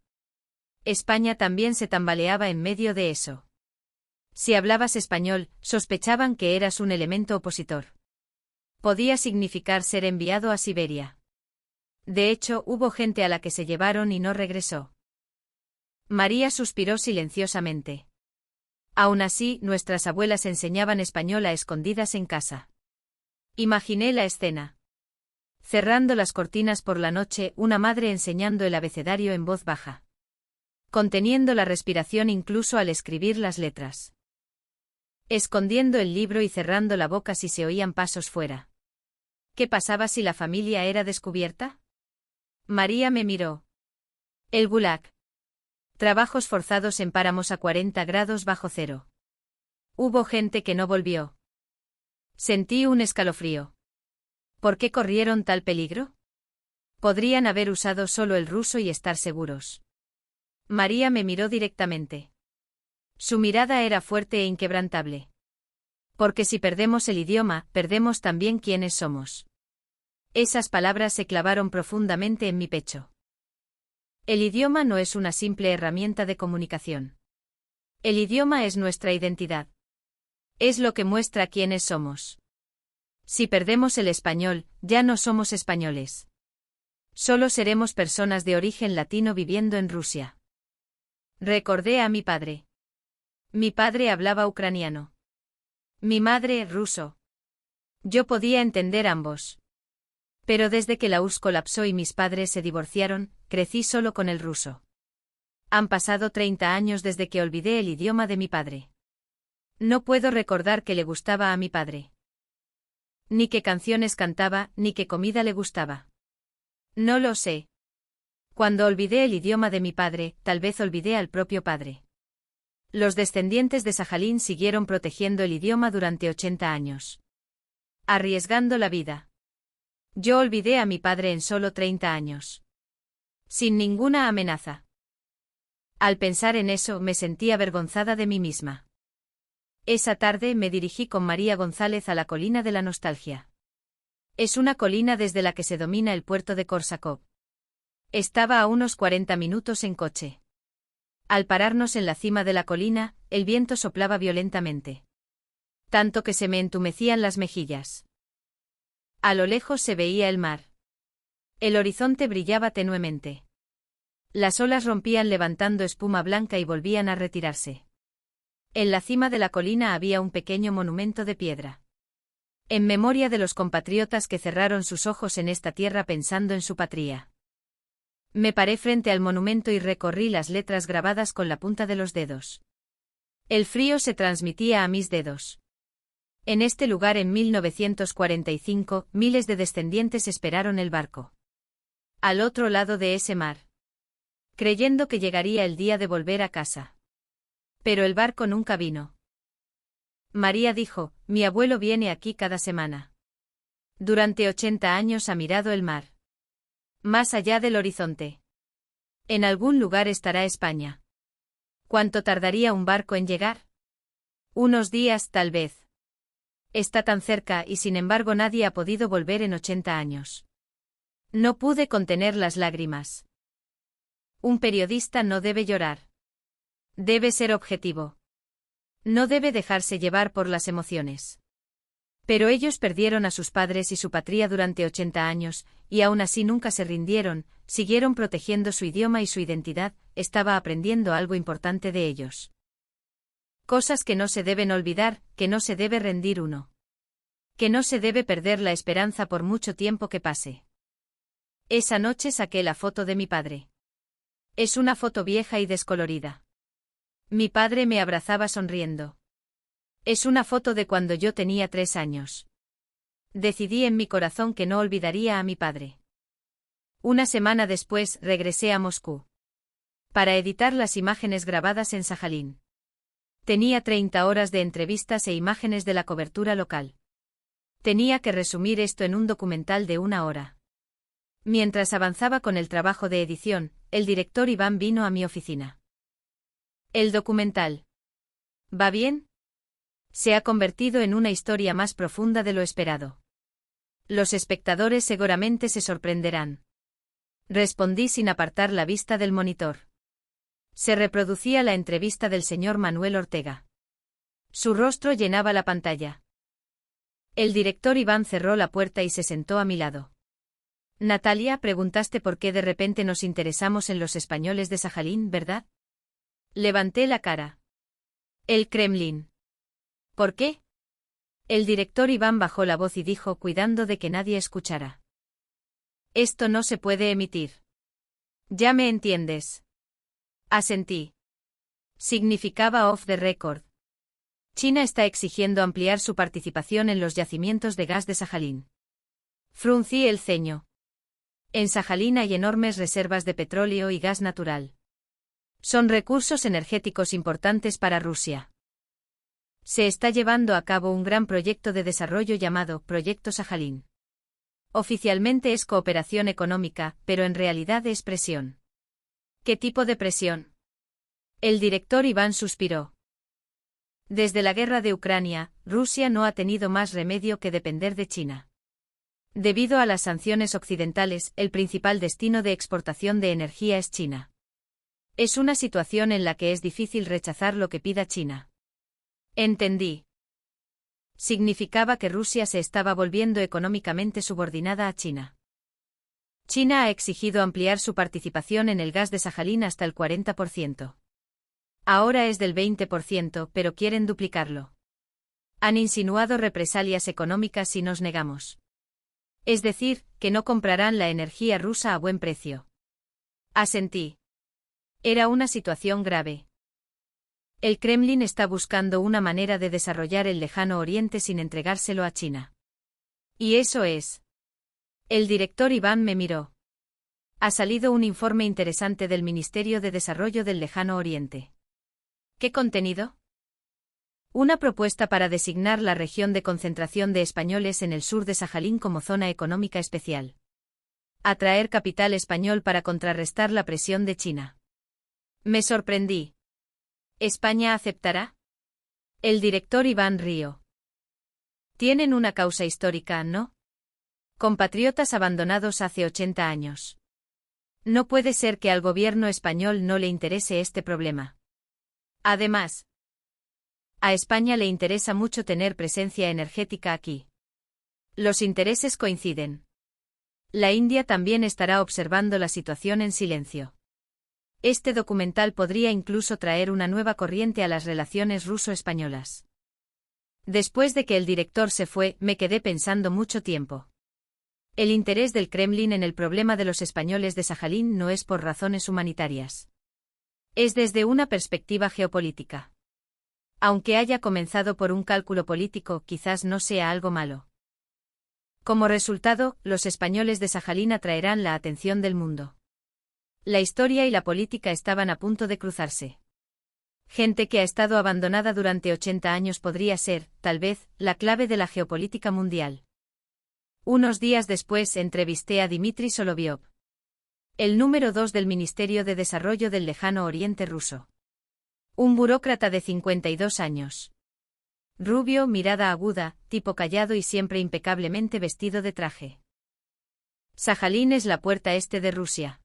España también se tambaleaba en medio de eso. Si hablabas español, sospechaban que eras un elemento opositor. Podía significar ser enviado a Siberia. De hecho, hubo gente a la que se llevaron y no regresó. María suspiró silenciosamente. Aún así, nuestras abuelas enseñaban español a escondidas en casa. Imaginé la escena. Cerrando las cortinas por la noche, una madre enseñando el abecedario en voz baja. Conteniendo la respiración incluso al escribir las letras. Escondiendo el libro y cerrando la boca si se oían pasos fuera. ¿Qué pasaba si la familia era descubierta? María me miró. El Gulag. Trabajos forzados en páramos a 40 grados bajo cero. Hubo gente que no volvió. Sentí un escalofrío. ¿Por qué corrieron tal peligro? Podrían haber usado solo el ruso y estar seguros. María me miró directamente. Su mirada era fuerte e inquebrantable. Porque si perdemos el idioma, perdemos también quiénes somos. Esas palabras se clavaron profundamente en mi pecho. El idioma no es una simple herramienta de comunicación. El idioma es nuestra identidad. Es lo que muestra quiénes somos. Si perdemos el español, ya no somos españoles. Solo seremos personas de origen latino viviendo en Rusia. Recordé a mi padre. Mi padre hablaba ucraniano. Mi madre, ruso. Yo podía entender ambos. Pero desde que la URSS colapsó y mis padres se divorciaron, crecí solo con el ruso. Han pasado 30 años desde que olvidé el idioma de mi padre. No puedo recordar qué le gustaba a mi padre. Ni qué canciones cantaba, ni qué comida le gustaba. No lo sé. Cuando olvidé el idioma de mi padre, tal vez olvidé al propio padre. Los descendientes de Sajalín siguieron protegiendo el idioma durante 80 años. Arriesgando la vida. Yo olvidé a mi padre en solo 30 años. Sin ninguna amenaza. Al pensar en eso me sentí avergonzada de mí misma. Esa tarde me dirigí con María González a la colina de la nostalgia. Es una colina desde la que se domina el puerto de Korsakov. Estaba a unos 40 minutos en coche. Al pararnos en la cima de la colina, el viento soplaba violentamente. Tanto que se me entumecían las mejillas. A lo lejos se veía el mar. El horizonte brillaba tenuemente. Las olas rompían levantando espuma blanca y volvían a retirarse. En la cima de la colina había un pequeño monumento de piedra. En memoria de los compatriotas que cerraron sus ojos en esta tierra pensando en su patria. Me paré frente al monumento y recorrí las letras grabadas con la punta de los dedos. El frío se transmitía a mis dedos. En este lugar en 1945, miles de descendientes esperaron el barco. Al otro lado de ese mar. Creyendo que llegaría el día de volver a casa. Pero el barco nunca vino. María dijo, mi abuelo viene aquí cada semana. Durante 80 años ha mirado el mar. Más allá del horizonte. En algún lugar estará España. ¿Cuánto tardaría un barco en llegar? Unos días, tal vez. Está tan cerca y sin embargo nadie ha podido volver en 80 años. No pude contener las lágrimas. Un periodista no debe llorar. Debe ser objetivo. No debe dejarse llevar por las emociones. Pero ellos perdieron a sus padres y su patria durante 80 años, y aún así nunca se rindieron, siguieron protegiendo su idioma y su identidad, estaba aprendiendo algo importante de ellos. Cosas que no se deben olvidar, que no se debe rendir uno. Que no se debe perder la esperanza por mucho tiempo que pase. Esa noche saqué la foto de mi padre. Es una foto vieja y descolorida. Mi padre me abrazaba sonriendo. Es una foto de cuando yo tenía 3 años. Decidí en mi corazón que no olvidaría a mi padre. Una semana después regresé a Moscú. Para editar las imágenes grabadas en Sajalín. Tenía 30 horas de entrevistas e imágenes de la cobertura local. Tenía que resumir esto en un documental de 1 hora. Mientras avanzaba con el trabajo de edición, el director Iván vino a mi oficina. El documental. ¿Va bien? Se ha convertido en una historia más profunda de lo esperado. Los espectadores seguramente se sorprenderán. Respondí sin apartar la vista del monitor. Se reproducía la entrevista del señor Manuel Ortega. Su rostro llenaba la pantalla. El director Iván cerró la puerta y se sentó a mi lado. Natalia, preguntaste por qué de repente nos interesamos en los españoles de Sajalín, ¿verdad? Levanté la cara. El Kremlin. ¿Por qué? El director Iván bajó la voz y dijo cuidando de que nadie escuchara. Esto no se puede emitir. Ya me entiendes. Asentí. Significaba off the record. China está exigiendo ampliar su participación en los yacimientos de gas de Sajalín. Fruncí el ceño. En Sajalín hay enormes reservas de petróleo y gas natural. Son recursos energéticos importantes para Rusia. Se está llevando a cabo un gran proyecto de desarrollo llamado Proyecto Sajalín. Oficialmente es cooperación económica, pero en realidad es presión. ¿Qué tipo de presión? El director Iván suspiró. Desde la guerra de Ucrania, Rusia no ha tenido más remedio que depender de China. Debido a las sanciones occidentales, el principal destino de exportación de energía es China. Es una situación en la que es difícil rechazar lo que pida China. Entendí. Significaba que Rusia se estaba volviendo económicamente subordinada a China. China ha exigido ampliar su participación en el gas de Sajalín hasta el 40%. Ahora es del 20%, pero quieren duplicarlo. Han insinuado represalias económicas si nos negamos. Es decir, que no comprarán la energía rusa a buen precio. Asentí. Era una situación grave. El Kremlin está buscando una manera de desarrollar el Lejano Oriente sin entregárselo a China. Y eso es. El director Iván me miró. Ha salido un informe interesante del Ministerio de Desarrollo del Lejano Oriente. ¿Qué contenido? Una propuesta para designar la región de concentración de españoles en el sur de Sajalín como zona económica especial. Atraer capital español para contrarrestar la presión de China. Me sorprendí. ¿España aceptará? El director Iván rió. Tienen una causa histórica, ¿no? Compatriotas abandonados hace 80 años. No puede ser que al gobierno español no le interese este problema. Además, a España le interesa mucho tener presencia energética aquí. Los intereses coinciden. La India también estará observando la situación en silencio. Este documental podría incluso traer una nueva corriente a las relaciones ruso-españolas. Después de que el director se fue, me quedé pensando mucho tiempo. El interés del Kremlin en el problema de los españoles de Sajalín no es por razones humanitarias. Es desde una perspectiva geopolítica. Aunque haya comenzado por un cálculo político, quizás no sea algo malo. Como resultado, los españoles de Sajalín atraerán la atención del mundo. La historia y la política estaban a punto de cruzarse. Gente que ha estado abandonada durante 80 años podría ser, tal vez, la clave de la geopolítica mundial. Unos días después entrevisté a Dmitry Solovyov, el número 2 del Ministerio de Desarrollo del Lejano Oriente ruso. Un burócrata de 52 años. Rubio, mirada aguda, tipo callado y siempre impecablemente vestido de traje. Sajalín es la puerta este de Rusia.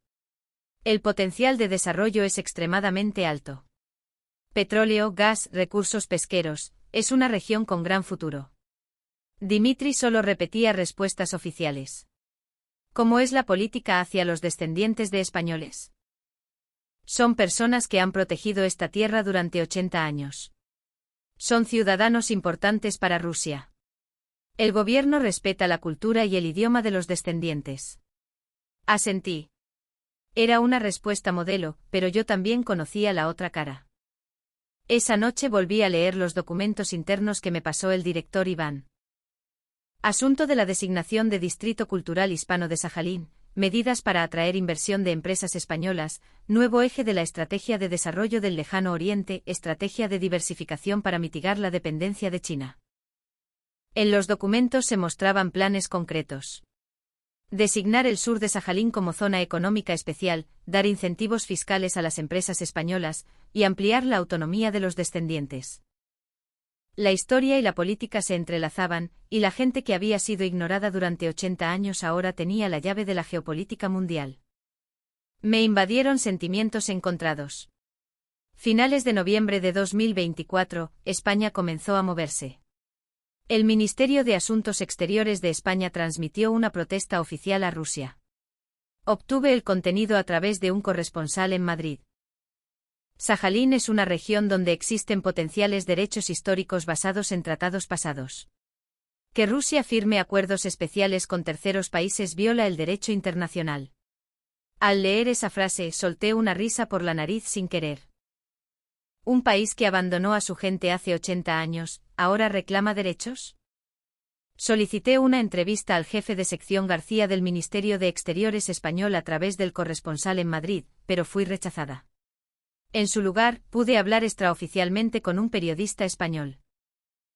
El potencial de desarrollo es extremadamente alto. Petróleo, gas, recursos pesqueros, es una región con gran futuro. Dmitry solo repetía respuestas oficiales. ¿Cómo es la política hacia los descendientes de españoles? Son personas que han protegido esta tierra durante 80 años. Son ciudadanos importantes para Rusia. El gobierno respeta la cultura y el idioma de los descendientes. Asentí. Era una respuesta modelo, pero yo también conocía la otra cara. Esa noche volví a leer los documentos internos que me pasó el director Iván. Asunto de la designación de Distrito Cultural Hispano de Sajalín, medidas para atraer inversión de empresas españolas, nuevo eje de la Estrategia de Desarrollo del Lejano Oriente, estrategia de diversificación para mitigar la dependencia de China. En los documentos se mostraban planes concretos. Designar el sur de Sajalín como zona económica especial, dar incentivos fiscales a las empresas españolas, y ampliar la autonomía de los descendientes. La historia y la política se entrelazaban, y la gente que había sido ignorada durante 80 años ahora tenía la llave de la geopolítica mundial. Me invadieron sentimientos encontrados. Finales de noviembre de 2024, España comenzó a moverse. El Ministerio de Asuntos Exteriores de España transmitió una protesta oficial a Rusia. Obtuve el contenido a través de un corresponsal en Madrid. Sajalín es una región donde existen potenciales derechos históricos basados en tratados pasados. Que Rusia firme acuerdos especiales con terceros países viola el derecho internacional. Al leer esa frase, solté una risa por la nariz sin querer. ¿Un país que abandonó a su gente hace 80 años, ahora reclama derechos? Solicité una entrevista al jefe de sección García del Ministerio de Exteriores español a través del corresponsal en Madrid, pero fui rechazada. En su lugar, pude hablar extraoficialmente con un periodista español.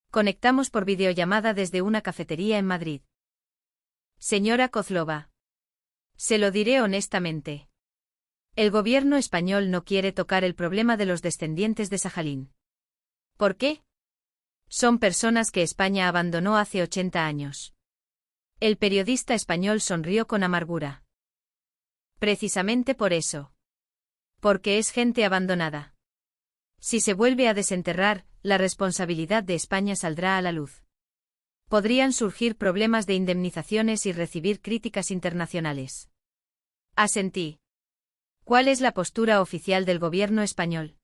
Conectamos por videollamada desde una cafetería en Madrid. Señora Kozlova. Se lo diré honestamente. El gobierno español no quiere tocar el problema de los descendientes de Sajalín. ¿Por qué? Son personas que España abandonó hace 80 años. El periodista español sonrió con amargura. Precisamente por eso. Porque es gente abandonada. Si se vuelve a desenterrar, la responsabilidad de España saldrá a la luz. Podrían surgir problemas de indemnizaciones y recibir críticas internacionales. Asentí. ¿Cuál es la postura oficial del gobierno español?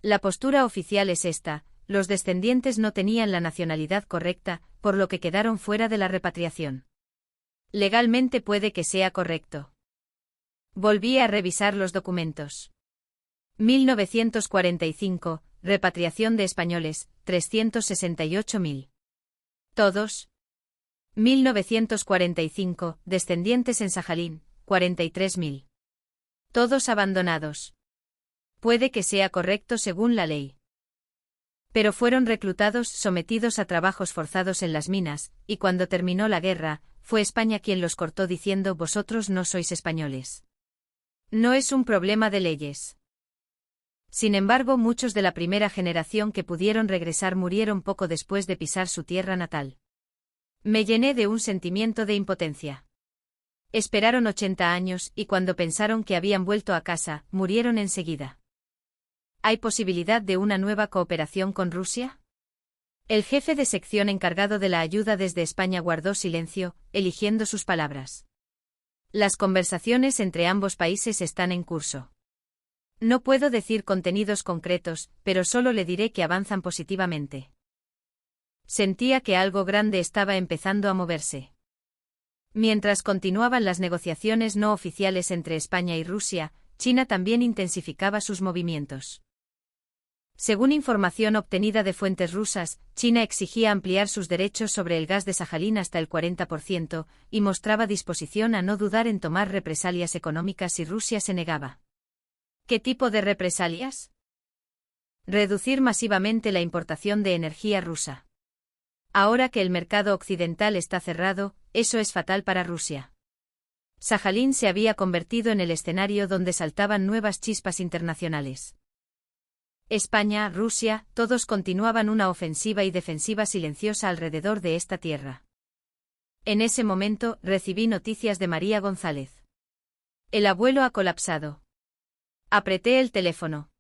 La postura oficial es esta: los descendientes no tenían la nacionalidad correcta, por lo que quedaron fuera de la repatriación. Legalmente puede que sea correcto. Volví a revisar los documentos. 1945, repatriación de españoles, 368.000. Todos. 1945, descendientes en Sajalín, 43.000. Todos abandonados. Puede que sea correcto según la ley. Pero fueron reclutados, sometidos a trabajos forzados en las minas, y cuando terminó la guerra, fue España quien los cortó diciendo: vosotros no sois españoles. No es un problema de leyes. Sin embargo, muchos de la primera generación que pudieron regresar murieron poco después de pisar su tierra natal. Me llené de un sentimiento de impotencia. Esperaron 80 años y cuando pensaron que habían vuelto a casa, murieron enseguida. ¿Hay posibilidad de una nueva cooperación con Rusia? El jefe de sección encargado de la ayuda desde España guardó silencio, eligiendo sus palabras. Las conversaciones entre ambos países están en curso. No puedo decir contenidos concretos, pero solo le diré que avanzan positivamente. Sentía que algo grande estaba empezando a moverse. Mientras continuaban las negociaciones no oficiales entre España y Rusia, China también intensificaba sus movimientos. Según información obtenida de fuentes rusas, China exigía ampliar sus derechos sobre el gas de Sajalín hasta el 40%, y mostraba disposición a no dudar en tomar represalias económicas si Rusia se negaba. ¿Qué tipo de represalias? Reducir masivamente la importación de energía rusa. Ahora que el mercado occidental está cerrado, eso es fatal para Rusia. Sajalín se había convertido en el escenario donde saltaban nuevas chispas internacionales. España, Rusia, todos continuaban una ofensiva y defensiva silenciosa alrededor de esta tierra. En ese momento, recibí noticias de María González. El abuelo ha colapsado. Apreté el teléfono.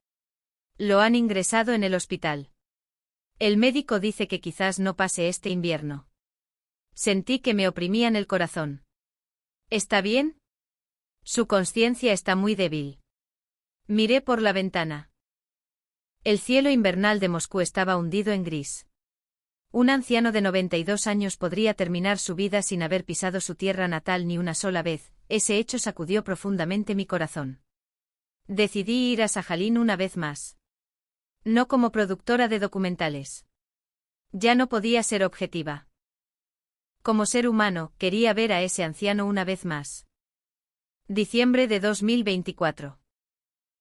Lo han ingresado en el hospital. El médico dice que quizás no pase este invierno. Sentí que me oprimían el corazón. ¿Está bien? Su conciencia está muy débil. Miré por la ventana. El cielo invernal de Moscú estaba hundido en gris. Un anciano de 92 años podría terminar su vida sin haber pisado su tierra natal ni una sola vez. Ese hecho sacudió profundamente mi corazón. Decidí ir a Sajalín una vez más. No como productora de documentales. Ya no podía ser objetiva. Como ser humano, quería ver a ese anciano una vez más. Diciembre de 2024.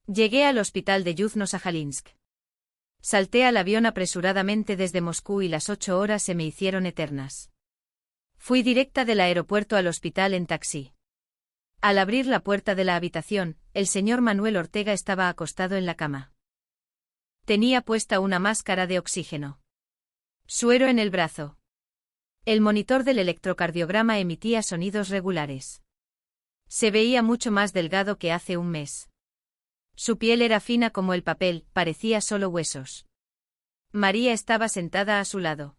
Llegué al hospital de Yuzhno-Sajalinsk. Salté al avión apresuradamente desde Moscú y las 8 horas se me hicieron eternas. Fui directa del aeropuerto al hospital en taxi. Al abrir la puerta de la habitación, el señor Manuel Ortega estaba acostado en la cama. Tenía puesta una máscara de oxígeno. Suero en el brazo. El monitor del electrocardiograma emitía sonidos regulares. Se veía mucho más delgado que hace un mes. Su piel era fina como el papel, parecía solo huesos. María estaba sentada a su lado.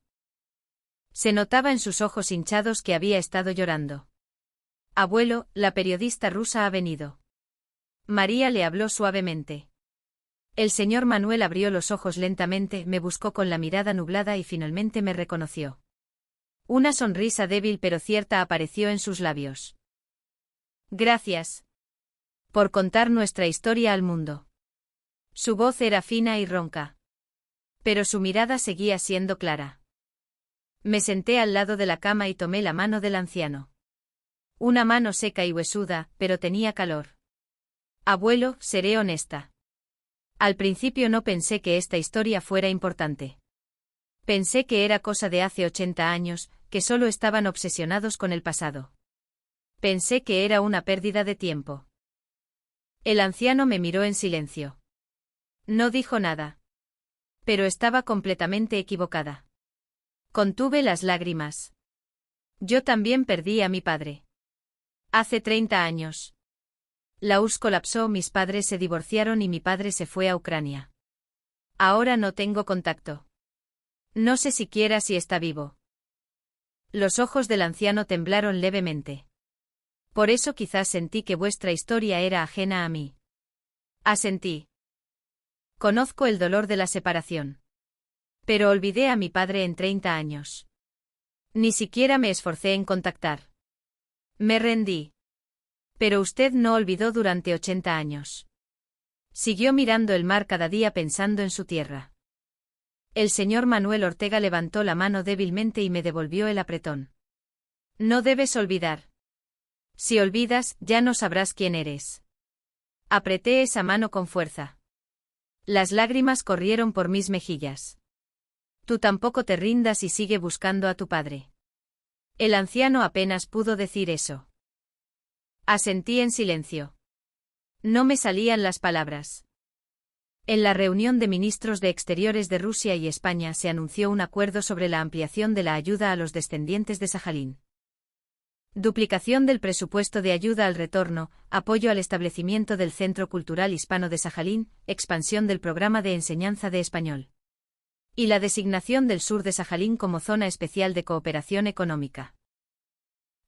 Se notaba en sus ojos hinchados que había estado llorando. Abuelo, la periodista rusa ha venido. María le habló suavemente. El señor Manuel abrió los ojos lentamente, me buscó con la mirada nublada y finalmente me reconoció. Una sonrisa débil pero cierta apareció en sus labios. Gracias por contar nuestra historia al mundo. Su voz era fina y ronca. Pero su mirada seguía siendo clara. Me senté al lado de la cama y tomé la mano del anciano. Una mano seca y huesuda, pero tenía calor. Abuelo, seré honesta. Al principio no pensé que esta historia fuera importante. Pensé que era cosa de hace 80 años, que solo estaban obsesionados con el pasado. Pensé que era una pérdida de tiempo. El anciano me miró en silencio. No dijo nada. Pero estaba completamente equivocada. Contuve las lágrimas. Yo también perdí a mi padre. Hace 30 años. La URSS colapsó, mis padres se divorciaron y mi padre se fue a Ucrania. Ahora no tengo contacto. No sé siquiera si está vivo. Los ojos del anciano temblaron levemente. Por eso quizás sentí que vuestra historia era ajena a mí. Asentí. Conozco el dolor de la separación. Pero olvidé a mi padre en 30 años. Ni siquiera me esforcé en contactar. Me rendí. Pero usted no olvidó durante 80 años. Siguió mirando el mar cada día pensando en su tierra. El señor Manuel Ortega levantó la mano débilmente y me devolvió el apretón. No debes olvidar. Si olvidas, ya no sabrás quién eres. Apreté esa mano con fuerza. Las lágrimas corrieron por mis mejillas. Tú tampoco te rindas y sigue buscando a tu padre. El anciano apenas pudo decir eso. Asentí en silencio. No me salían las palabras. En la reunión de ministros de Exteriores de Rusia y España se anunció un acuerdo sobre la ampliación de la ayuda a los descendientes de Sajalín. Duplicación del presupuesto de ayuda al retorno, apoyo al establecimiento del Centro Cultural Hispano de Sajalín, expansión del programa de enseñanza de español. Y la designación del sur de Sajalín como zona especial de cooperación económica.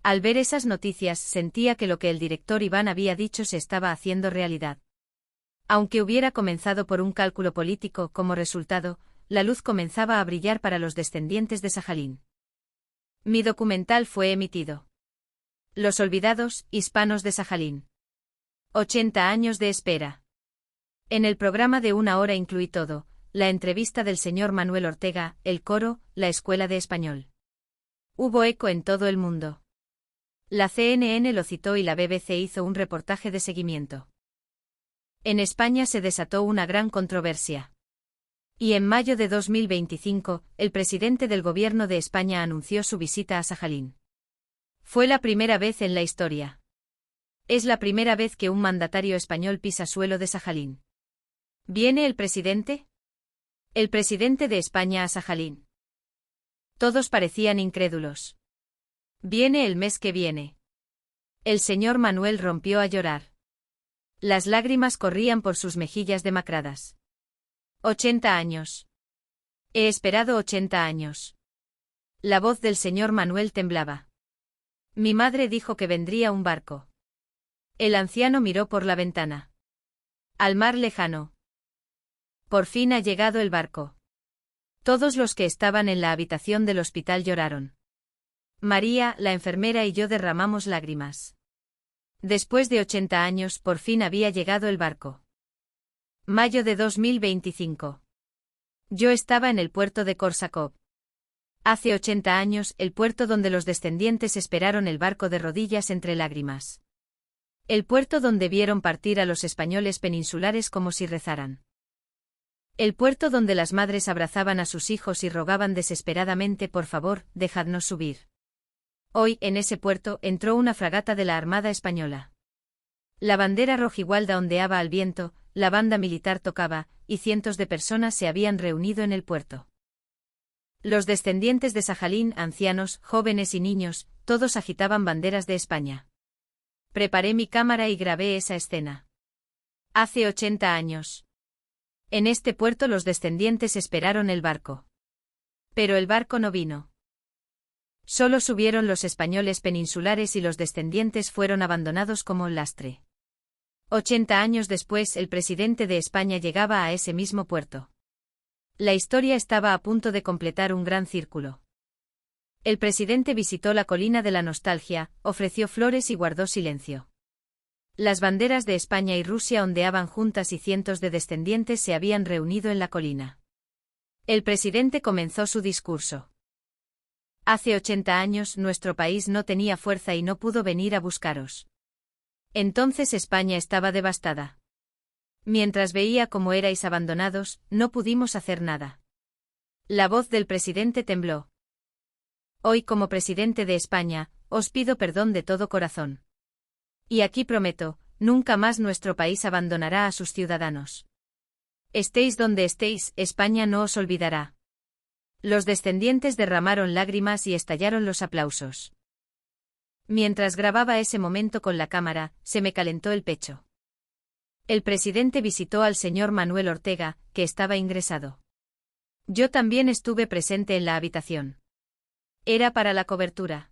Al ver esas noticias sentía que lo que el director Iván había dicho se estaba haciendo realidad. Aunque hubiera comenzado por un cálculo político como resultado, la luz comenzaba a brillar para los descendientes de Sajalín. Mi documental fue emitido. Los olvidados hispanos de Sajalín. 80 años de espera. En el programa de 1 hora incluí todo, la entrevista del señor Manuel Ortega, el coro, la escuela de español. Hubo eco en todo el mundo. La CNN lo citó y la BBC hizo un reportaje de seguimiento. En España se desató una gran controversia. Y en mayo de 2025, el presidente del gobierno de España anunció su visita a Sajalín. Fue la primera vez en la historia. Es la primera vez que un mandatario español pisa suelo de Sajalín. ¿Viene el presidente? El presidente de España a Sajalín. Todos parecían incrédulos. Viene el mes que viene. El señor Manuel rompió a llorar. Las lágrimas corrían por sus mejillas demacradas. 80 años. He esperado 80 años. La voz del señor Manuel temblaba. Mi madre dijo que vendría un barco. El anciano miró por la ventana. Al mar lejano. Por fin ha llegado el barco. Todos los que estaban en la habitación del hospital lloraron. María, la enfermera y yo derramamos lágrimas. Después de 80 años, por fin había llegado el barco. Mayo de 2025. Yo estaba en el puerto de Korsakov. Hace 80 años, el puerto donde los descendientes esperaron el barco de rodillas entre lágrimas. El puerto donde vieron partir a los españoles peninsulares como si rezaran. El puerto donde las madres abrazaban a sus hijos y rogaban desesperadamente: por favor, dejadnos subir. Hoy, en ese puerto, entró una fragata de la Armada Española. La bandera rojigualda ondeaba al viento, la banda militar tocaba, y cientos de personas se habían reunido en el puerto. Los descendientes de Sajalín, ancianos, jóvenes y niños, todos agitaban banderas de España. Preparé mi cámara y grabé esa escena. Hace 80 años. En este puerto los descendientes esperaron el barco. Pero el barco no vino. Solo subieron los españoles peninsulares y los descendientes fueron abandonados como un lastre. 80 años después, el presidente de España llegaba a ese mismo puerto. La historia estaba a punto de completar un gran círculo. El presidente visitó la colina de la nostalgia, ofreció flores y guardó silencio. Las banderas de España y Rusia ondeaban juntas y cientos de descendientes se habían reunido en la colina. El presidente comenzó su discurso. Hace 80 años nuestro país no tenía fuerza y no pudo venir a buscaros. Entonces España estaba devastada. Mientras veía cómo erais abandonados, no pudimos hacer nada. La voz del presidente tembló. Hoy, como presidente de España, os pido perdón de todo corazón. Y aquí prometo, nunca más nuestro país abandonará a sus ciudadanos. Estéis donde estéis, España no os olvidará. Los descendientes derramaron lágrimas y estallaron los aplausos. Mientras grababa ese momento con la cámara, se me calentó el pecho. El presidente visitó al señor Manuel Ortega, que estaba ingresado. Yo también estuve presente en la habitación. Era para la cobertura.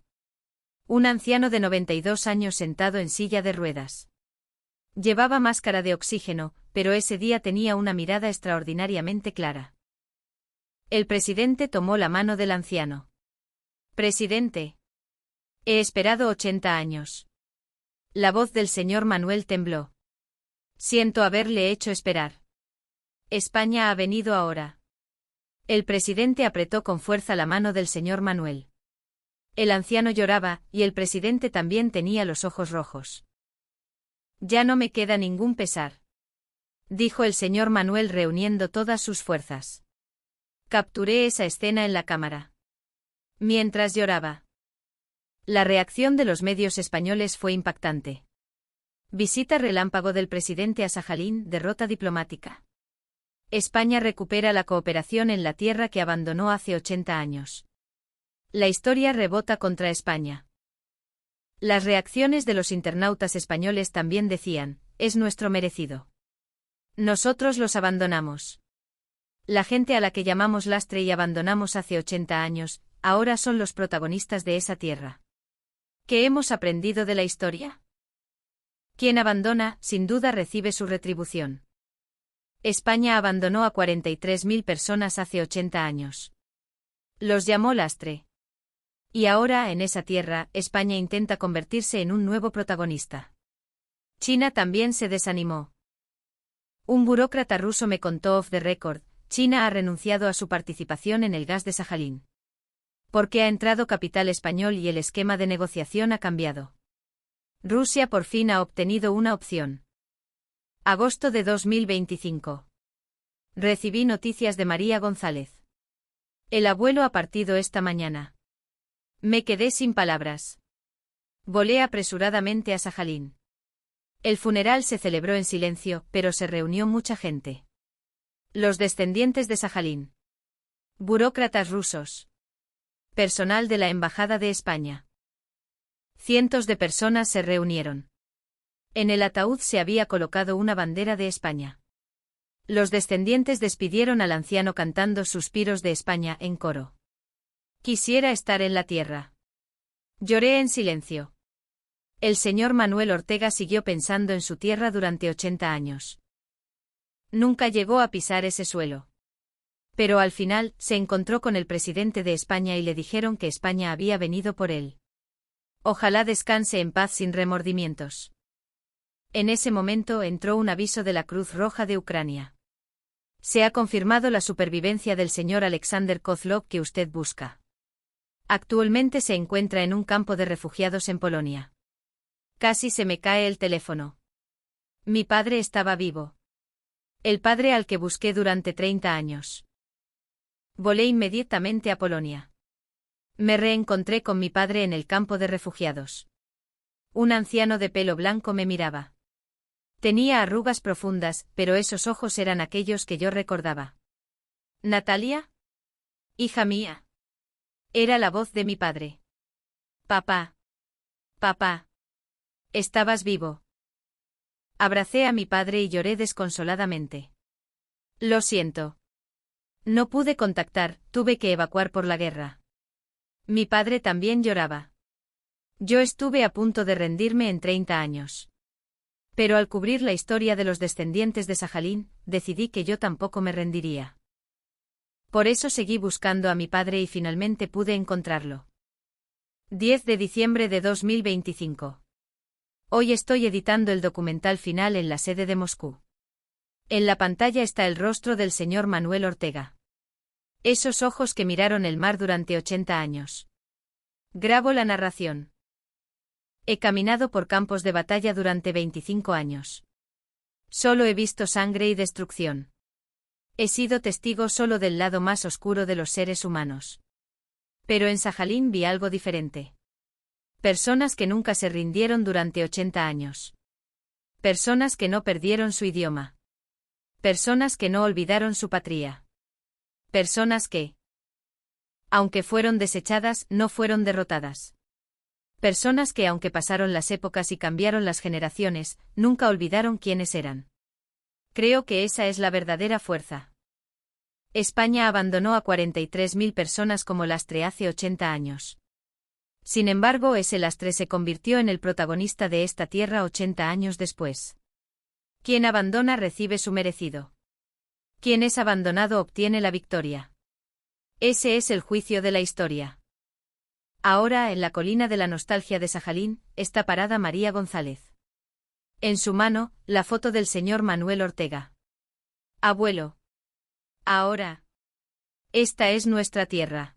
Un anciano de 92 años sentado en silla de ruedas. Llevaba máscara de oxígeno, pero ese día tenía una mirada extraordinariamente clara. El presidente tomó la mano del anciano. Presidente. He esperado 80 años. La voz del señor Manuel tembló. Siento haberle hecho esperar. España ha venido ahora. El presidente apretó con fuerza la mano del señor Manuel. El anciano lloraba, y el presidente también tenía los ojos rojos. Ya no me queda ningún pesar, dijo el señor Manuel reuniendo todas sus fuerzas. Capturé esa escena en la cámara. Mientras lloraba. La reacción de los medios españoles fue impactante. Visita relámpago del presidente a Sajalín, derrota diplomática. España recupera la cooperación en la tierra que abandonó hace 80 años. La historia rebota contra España. Las reacciones de los internautas españoles también decían, es nuestro merecido. Nosotros los abandonamos. La gente a la que llamamos lastre y abandonamos hace 80 años, ahora son los protagonistas de esa tierra. ¿Qué hemos aprendido de la historia? Quien abandona, sin duda recibe su retribución. España abandonó a 43.000 personas hace 80 años. Los llamó lastre. Y ahora, en esa tierra, España intenta convertirse en un nuevo protagonista. China también se desanimó. Un burócrata ruso me contó off the record, China ha renunciado a su participación en el gas de Sajalín. Porque ha entrado capital español y el esquema de negociación ha cambiado. Rusia por fin ha obtenido una opción. Agosto de 2025. Recibí noticias de María González. El abuelo ha partido esta mañana. Me quedé sin palabras. Volé apresuradamente a Sajalín. El funeral se celebró en silencio, pero se reunió mucha gente. Los descendientes de Sajalín. Burócratas rusos. Personal de la Embajada de España. Cientos de personas se reunieron. En el ataúd se había colocado una bandera de España. Los descendientes despidieron al anciano cantando Suspiros de España en coro. Quisiera estar en la tierra. Lloré en silencio. El señor Manuel Ortega siguió pensando en su tierra durante 80 años. Nunca llegó a pisar ese suelo. Pero al final, se encontró con el presidente de España y le dijeron que España había venido por él. Ojalá descanse en paz sin remordimientos. En ese momento entró un aviso de la Cruz Roja de Ucrania. Se ha confirmado la supervivencia del señor Alexander Kozlov que usted busca. Actualmente se encuentra en un campo de refugiados en Polonia. Casi se me cae el teléfono. Mi padre estaba vivo. El padre al que busqué durante 30 años. Volé inmediatamente a Polonia. Me reencontré con mi padre en el campo de refugiados. Un anciano de pelo blanco me miraba. Tenía arrugas profundas, pero esos ojos eran aquellos que yo recordaba. ¿Natalia? Hija mía. Era la voz de mi padre. Papá. Papá. Estabas vivo. Abracé a mi padre y lloré desconsoladamente. Lo siento. No pude contactar, tuve que evacuar por la guerra. Mi padre también lloraba. Yo estuve a punto de rendirme en 30 años. Pero al cubrir la historia de los descendientes de Sajalín, decidí que yo tampoco me rendiría. Por eso seguí buscando a mi padre y finalmente pude encontrarlo. 10 de diciembre de 2025. Hoy estoy editando el documental final en la sede de Moscú. En la pantalla está el rostro del señor Manuel Ortega. Esos ojos que miraron el mar durante 80 años. Grabo la narración. He caminado por campos de batalla durante 25 años. Solo he visto sangre y destrucción. He sido testigo solo del lado más oscuro de los seres humanos. Pero en Sajalín vi algo diferente. Personas que nunca se rindieron durante 80 años. Personas que no perdieron su idioma. Personas que no olvidaron su patria. Personas que, aunque fueron desechadas, no fueron derrotadas. Personas que, aunque pasaron las épocas y cambiaron las generaciones, nunca olvidaron quiénes eran. Creo que esa es la verdadera fuerza. España abandonó a 43.000 personas como lastre hace 80 años. Sin embargo, ese lastre se convirtió en el protagonista de esta tierra 80 años después. Quien abandona recibe su merecido. Quien es abandonado obtiene la victoria. Ese es el juicio de la historia. Ahora, en la colina de la nostalgia de Sajalín, está parada María González. En su mano, la foto del señor Manuel Ortega. Abuelo. Ahora. Esta es nuestra tierra.